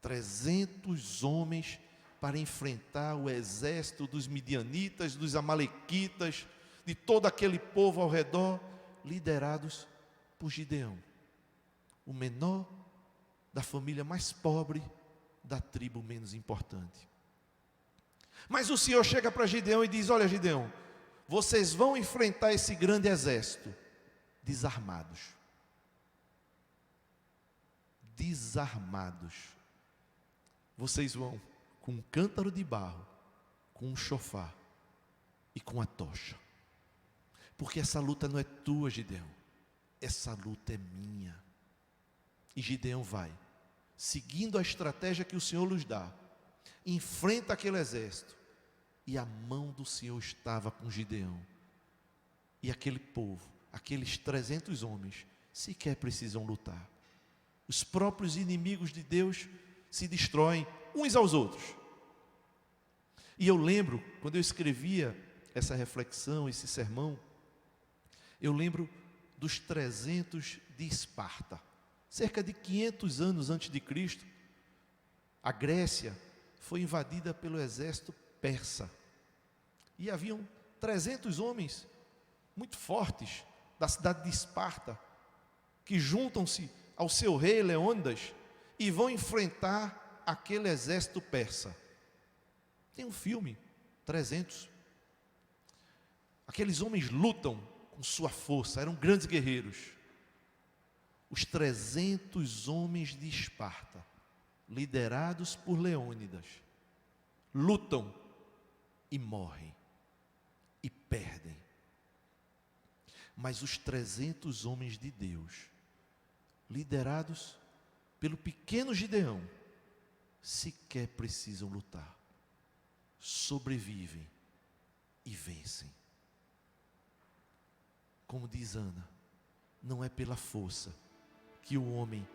300 homens para enfrentar o exército dos midianitas, dos amalequitas, de todo aquele povo ao redor, liderados por Gideão, o menor da família mais pobre, da tribo menos importante. Mas o Senhor chega para Gideão e diz: olha, Gideão, vocês vão enfrentar esse grande exército desarmados. Desarmados. Vocês vão com um cântaro de barro, com um chofar e com a tocha. Porque essa luta não é tua, Gideão. Essa luta é minha. E Gideão vai, seguindo a estratégia que o Senhor lhes dá, enfrenta aquele exército. E a mão do Senhor estava com Gideão. E aquele povo, aqueles 300 homens, sequer precisam lutar. Os próprios inimigos de Deus se destroem uns aos outros. E eu lembro, quando eu escrevia essa reflexão, esse sermão, eu lembro dos 300 de Esparta. Cerca de 500 anos antes de Cristo, a Grécia foi invadida pelo exército persa. E haviam 300 homens muito fortes da cidade de Esparta, que juntam-se ao seu rei Leônidas e vão enfrentar aquele exército persa. Tem um filme, 300. Aqueles homens lutam com sua força, eram grandes guerreiros. Os 300 homens de Esparta, liderados por Leônidas, lutam e morrem e perdem. Mas os 300 homens de Deus, liderados pelo pequeno Gideão, sequer precisam lutar, sobrevivem e vencem. Como diz Ana, não é pela força que o homem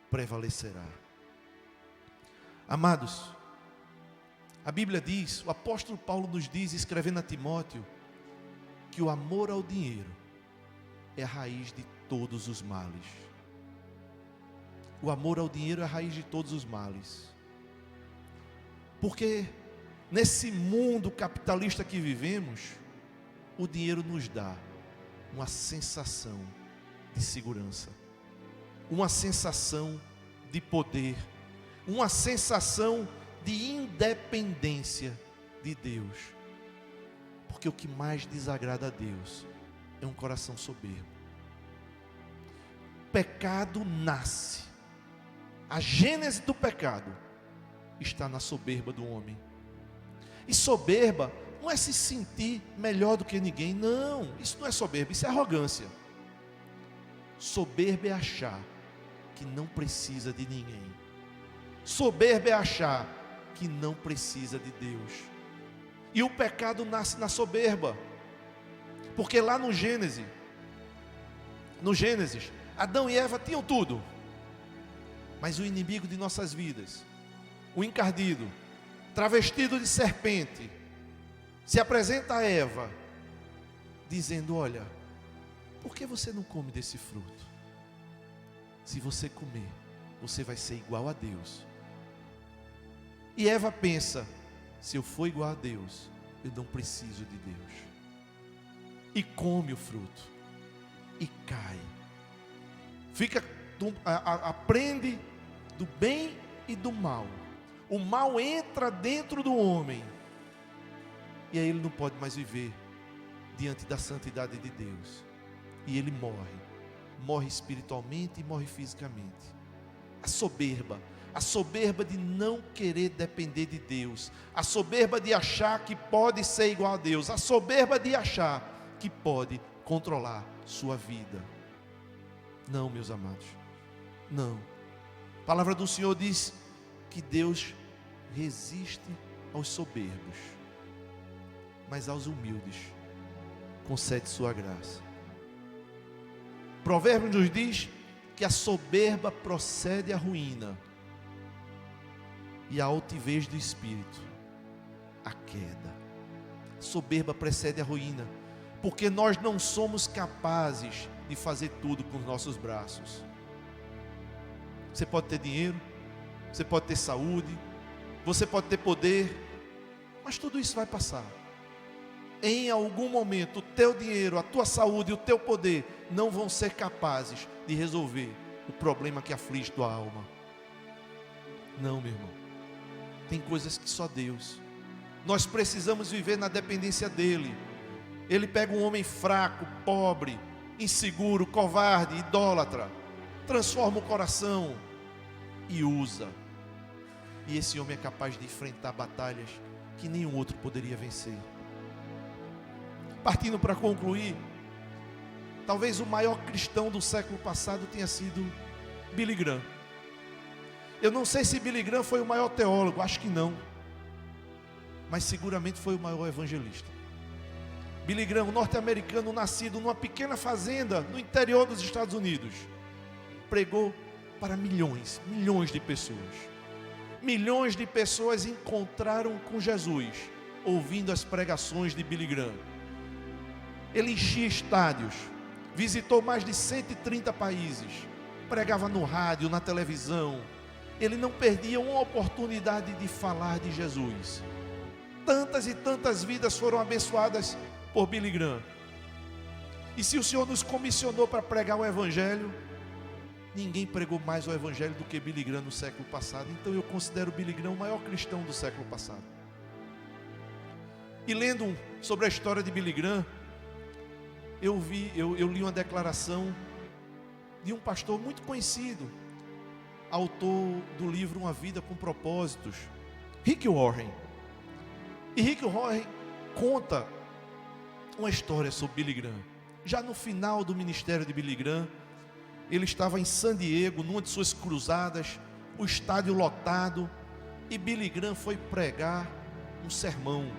prevalecerá. Amados, a Bíblia diz, o apóstolo Paulo nos diz, escrevendo a Timóteo, que o amor ao dinheiro é a raiz de todos os males. O amor ao dinheiro é a raiz de todos os males. Porque nesse mundo capitalista que vivemos, o dinheiro nos dá uma sensação de segurança, uma sensação de poder, uma sensação de independência de Deus. Porque o que mais desagrada a Deus é um coração soberbo. pecado nasce. A gênese do pecado está na soberba do homem. E soberba não é se sentir melhor do que ninguém, não. Isso não é soberba, isso é arrogância. Soberba é achar que não precisa de ninguém. Soberba é achar que não precisa de Deus. E o pecado nasce na soberba. Porque lá no Gênesis, Adão e Eva tinham tudo. Mas o inimigo de nossas vidas, o encardido, travestido de serpente, se apresenta a Eva, dizendo: olha, por que você não come desse fruto? Se você comer, você vai ser igual a Deus. E Eva pensa: se eu for igual a Deus, eu não preciso de Deus. E come o fruto, e cai. Aprende do bem e do mal. O mal entra dentro do homem, e aí ele não pode mais viver diante da santidade de Deus. E ele morre espiritualmente e morre fisicamente. A soberba de não querer depender de Deus, a soberba de achar que pode ser igual a Deus, a soberba de achar que pode controlar sua vida. Não, meus amados, não. A palavra do Senhor diz que Deus resiste aos soberbos, mas aos humildes concede sua graça. Provérbios nos diz que a soberba procede à ruína, e a altivez do espírito, a queda. A soberba precede a ruína, porque nós não somos capazes de fazer tudo com os nossos braços. Você pode ter dinheiro, você pode ter saúde, você pode ter poder, mas tudo isso vai passar. Em algum momento, o teu dinheiro, a tua saúde e o teu poder não vão ser capazes de resolver o problema que aflige tua alma. Não, meu irmão. Tem coisas que só Deus. Nós precisamos viver na dependência dEle. Ele pega um homem fraco, pobre, inseguro, covarde, idólatra, transforma o coração e usa. E esse homem é capaz de enfrentar batalhas que nenhum outro poderia vencer. Partindo para concluir, talvez o maior cristão do século passado tenha sido Billy Graham. Eu não sei se Billy Graham foi o maior teólogo, acho que não, mas seguramente foi o maior evangelista. Billy Graham, um norte-americano nascido numa pequena fazenda no interior dos Estados Unidos, pregou para milhões de pessoas. Milhões de pessoas encontraram com Jesus ouvindo as pregações de Billy Graham. Ele enchia estádios, visitou mais de 130 países, pregava no rádio, na televisão. Ele não perdia uma oportunidade de falar de Jesus. Tantas e tantas vidas foram abençoadas por Billy Graham. E se o Senhor nos comissionou para pregar o Evangelho, ninguém pregou mais o Evangelho do que Billy Graham no século passado. Então eu considero Billy Graham o maior cristão do século passado. E lendo sobre a história de Billy Graham, eu li uma declaração de um pastor muito conhecido, autor do livro Uma Vida com Propósitos, Rick Warren. E Rick Warren conta uma história sobre Billy Graham. Já no final do ministério de Billy Graham, ele estava em San Diego, numa de suas cruzadas, o estádio lotado, e Billy Graham foi pregar um sermão.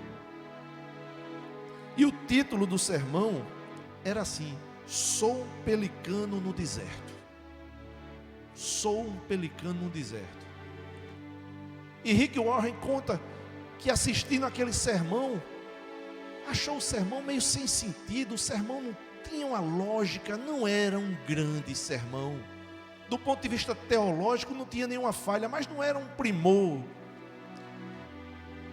E o título do sermão era assim: sou um pelicano no deserto. Sou um pelicano no deserto. E Rick Warren conta que assistindo aquele sermão, achou o sermão meio sem sentido. O sermão não tinha uma lógica, não era um grande sermão. Do ponto de vista teológico não tinha nenhuma falha, mas não era um primor.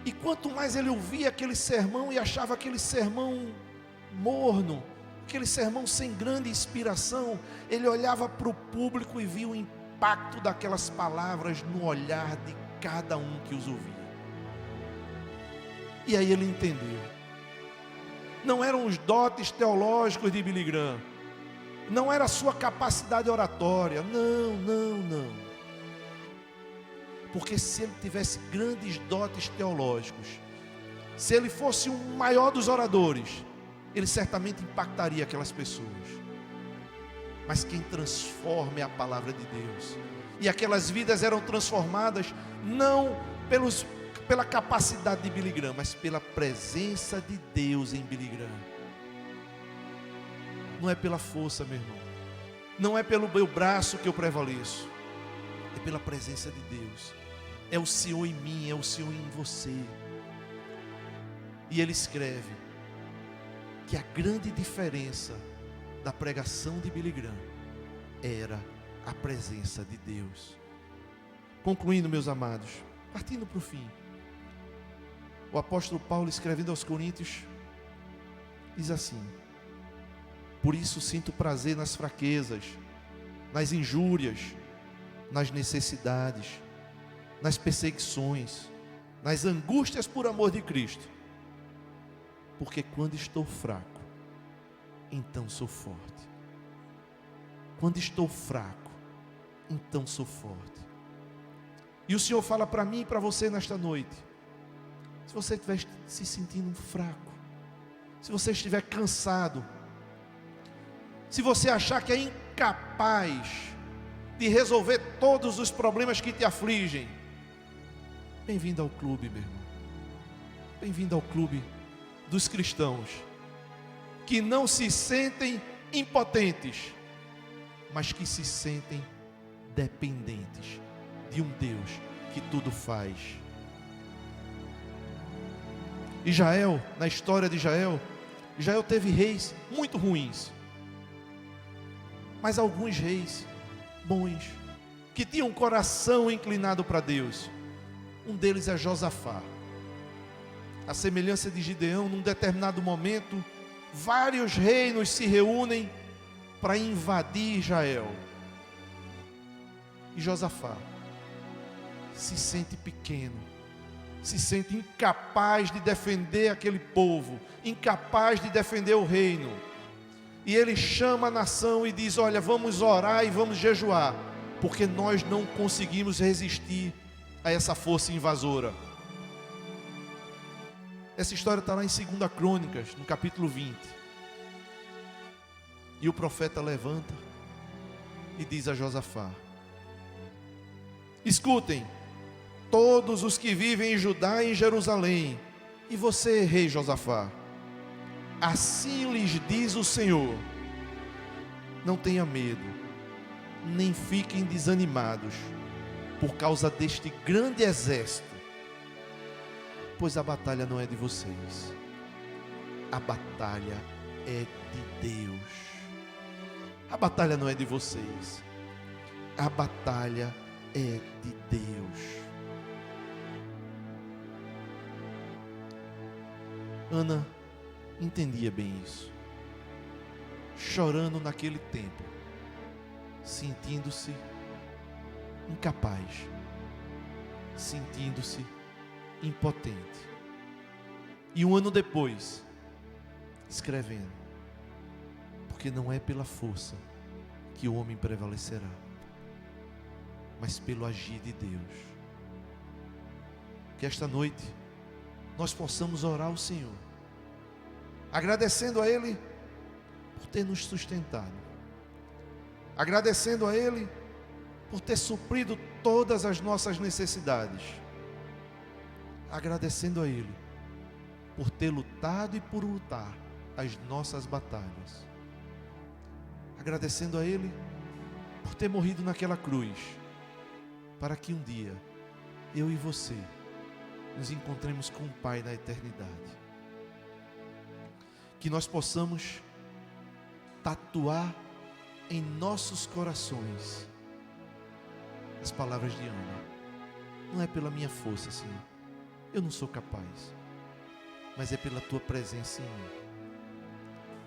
E quanto mais ele ouvia aquele sermão e achava aquele sermão morno, aquele sermão sem grande inspiração, ele olhava para o público e via o impacto daquelas palavras no olhar de cada um que os ouvia. E aí ele entendeu. Não eram os dotes teológicos de Billy Graham, não era a sua capacidade oratória. Não, não, não. Porque se ele tivesse grandes dotes teológicos, se ele fosse o maior dos oradores, ele certamente impactaria aquelas pessoas. Mas quem transforma é a palavra de Deus. E aquelas vidas eram transformadas não pela capacidade de Billy Graham, mas pela presença de Deus em Billy Graham. Não é pela força, meu irmão. Não é pelo meu braço que eu prevaleço. É pela presença de Deus. É o Senhor em mim, é o Senhor em você. E ele escreve que a grande diferença da pregação de Billy Graham era a presença de Deus. Concluindo, meus amados, partindo para o fim, o apóstolo Paulo, escrevendo aos Coríntios, diz assim: por isso sinto prazer nas fraquezas, nas injúrias, nas necessidades, nas perseguições, nas angústias por amor de Cristo, porque quando estou fraco, então sou forte. Quando estou fraco, então sou forte. E o Senhor fala para mim e para você nesta noite: se você estiver se sentindo fraco, se você estiver cansado, se você achar que é incapaz de resolver todos os problemas que te afligem, bem-vindo ao clube, meu irmão. Bem-vindo ao clube dos cristãos que não se sentem impotentes, mas que se sentem dependentes de um Deus que tudo faz. Israel, na história de Israel teve reis muito ruins, mas alguns reis bons, que tinham um coração inclinado para Deus. Um deles é Josafá. A semelhança de Gideão, num determinado momento, vários reinos se reúnem para invadir Israel. E Josafá se sente pequeno, se sente incapaz de defender aquele povo, incapaz de defender o reino. E ele chama a nação e diz: olha, vamos orar e vamos jejuar, porque nós não conseguimos resistir a essa força invasora. Essa história está lá em 2 Crônicas, no capítulo 20. E o profeta levanta e diz a Josafá: escutem, todos os que vivem em Judá e em Jerusalém, e você, rei Josafá, assim lhes diz o Senhor: não tenha medo, nem fiquem desanimados por causa deste grande exército, pois a batalha não é de vocês, a batalha é de Deus. A batalha não é de vocês, a batalha é de Deus. Ana entendia bem isso, chorando naquele tempo, sentindo-se incapaz, sentindo-se impotente. E um ano depois, escrevendo: porque não é pela força que o homem prevalecerá, mas pelo agir de Deus. Que esta noite nós possamos orar ao Senhor, agradecendo a Ele por ter nos sustentado, agradecendo a Ele por ter suprido todas as nossas necessidades, agradecendo a Ele por ter lutado e por lutar as nossas batalhas, agradecendo a Ele por ter morrido naquela cruz, para que um dia eu e você nos encontremos com o Pai na eternidade. Que nós possamos tatuar em nossos corações as palavras de Ana: não é pela minha força, Senhor, eu não sou capaz, mas é pela tua presença em mim.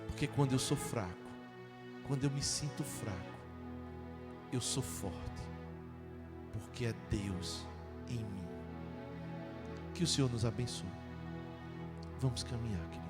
Porque quando eu sou fraco, quando eu me sinto fraco, eu sou forte, porque é Deus em mim. Que o Senhor nos abençoe. Vamos caminhar, queridos.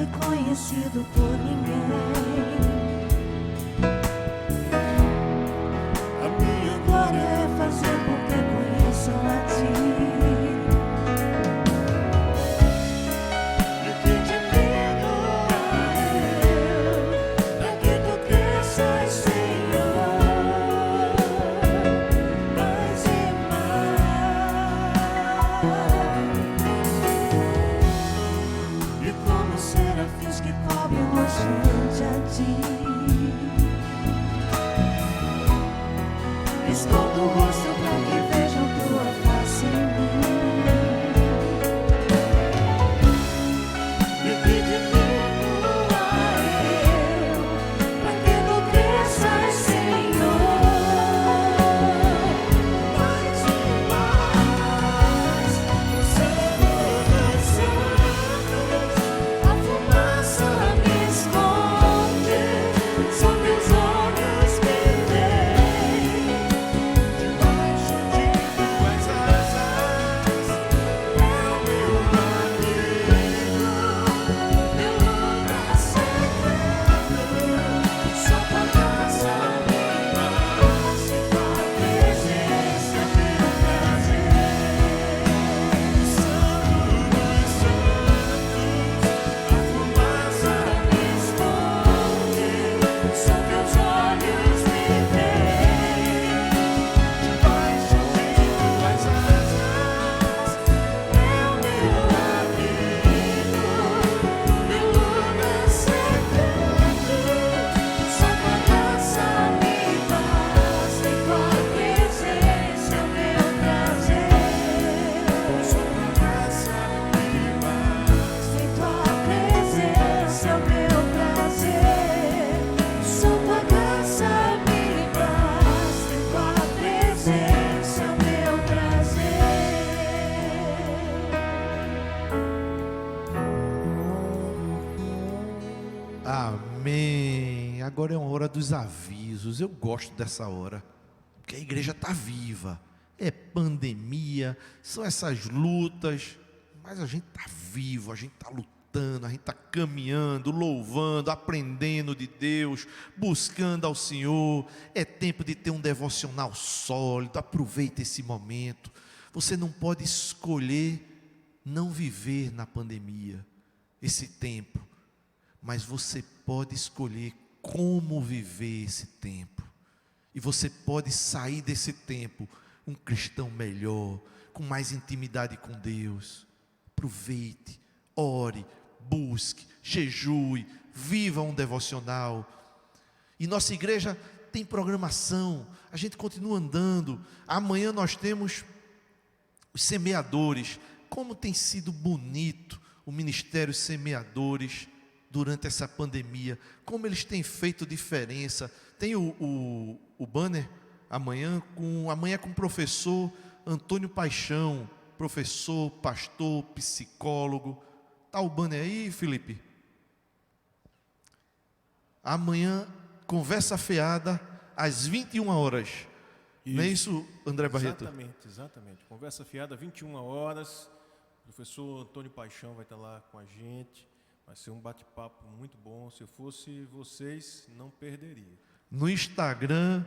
reconhecido por ninguém. A minha glória é fazer com que conheçam a Ti. E que diminua eu, pra que Tu cresças, Senhor, mais e mais. E como serafins que cobrem o rosto diante a Ti, escondo o rosto pra que vejam Tua face em mim. E que diminua eu, pra que Tu cresças, Senhor, mais e mais. O Senhor dos santos, a fumaça me esconde, só Teus olhos me veem. Debaixo de Tuas asas é o meu abrigo, meu lugar secreto. Só Tua graça me basta, e Tua presença é meu prazer. Santo dos santos, a fumaça me esconde, só Teus olhos me veem. Debaixo de Tuas asas é o meu abrigo, meu lugar secreto. Só Tua graça me basta, e Tua presença é meu prazer. Só Tua graça me basta, e Tua presença é meu prazer. Só Tua graça me basta, e Tua presença é meu prazer. Amém. Agora é uma hora dos avisos. Eu gosto dessa hora, porque a igreja está viva. É pandemia, são essas lutas, mas a gente está vivo, a gente está lutando, a gente está caminhando, louvando, aprendendo de Deus, buscando ao Senhor. É tempo de ter um devocional sólido. Aproveita esse momento. Você não pode escolher não viver na pandemia, esse tempo, mas você pode escolher como viver esse tempo. E você pode sair desse tempo um cristão melhor, com mais intimidade com Deus. Aproveite, ore, busque, jejue, viva um devocional. E nossa igreja tem programação, a gente continua andando. Amanhã nós temos os semeadores. Como tem sido bonito o Ministério Semeadores durante essa pandemia, como eles têm feito diferença. Tem o banner amanhã com o professor Antônio Paixão, professor, pastor, psicólogo. Está o banner aí, Felipe? Amanhã, conversa fiada, às 21 horas. Não é isso, André Barreto? Exatamente. Conversa fiada, 21 horas. O professor Antônio Paixão vai estar lá com a gente. Vai ser um bate-papo muito bom. Se eu fosse vocês, não perderia. No Instagram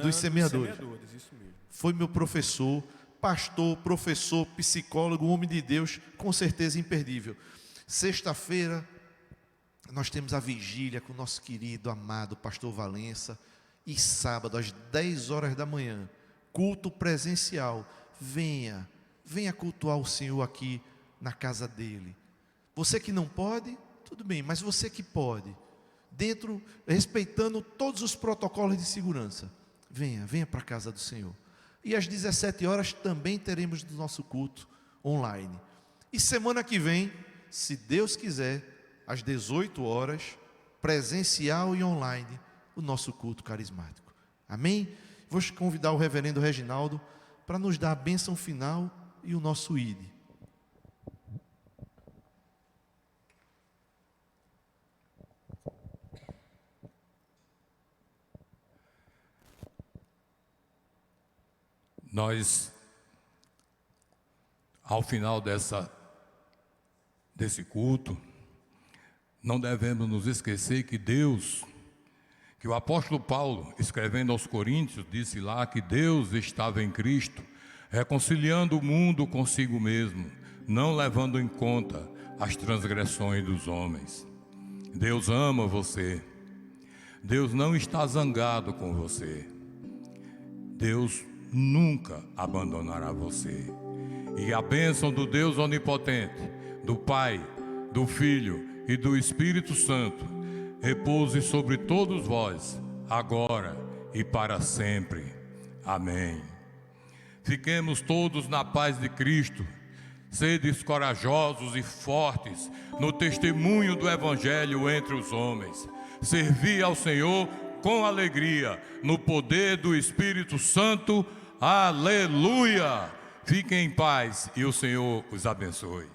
dos semeadores. Isso mesmo. Foi meu professor, pastor, professor, psicólogo, homem de Deus, com certeza imperdível. Sexta-feira, nós temos a vigília com o nosso querido, amado pastor Valença. E sábado, às 10 horas da manhã, culto presencial. Venha cultuar o Senhor aqui na casa dele. Você que não pode, tudo bem, mas você que pode, respeitando todos os protocolos de segurança, venha para a casa do Senhor. E às 17 horas também teremos o nosso culto online. E semana que vem, se Deus quiser, às 18 horas, presencial e online, o nosso culto carismático. Amém? Vou convidar o reverendo Reginaldo para nos dar a bênção final e o nosso ide. Nós, ao final desse culto, não devemos nos esquecer que o apóstolo Paulo, escrevendo aos Coríntios, disse lá que Deus estava em Cristo, reconciliando o mundo consigo mesmo, não levando em conta as transgressões dos homens. Deus ama você. Deus não está zangado com você. Deus nunca abandonará você. E a bênção do Deus onipotente, do Pai, do Filho e do Espírito Santo, repouse sobre todos vós, agora e para sempre. Amém. Fiquemos todos na paz de Cristo. Sedes corajosos e fortes no testemunho do Evangelho entre os homens. Servi ao Senhor com alegria, no poder do Espírito Santo. Aleluia! Fiquem em paz e o Senhor os abençoe.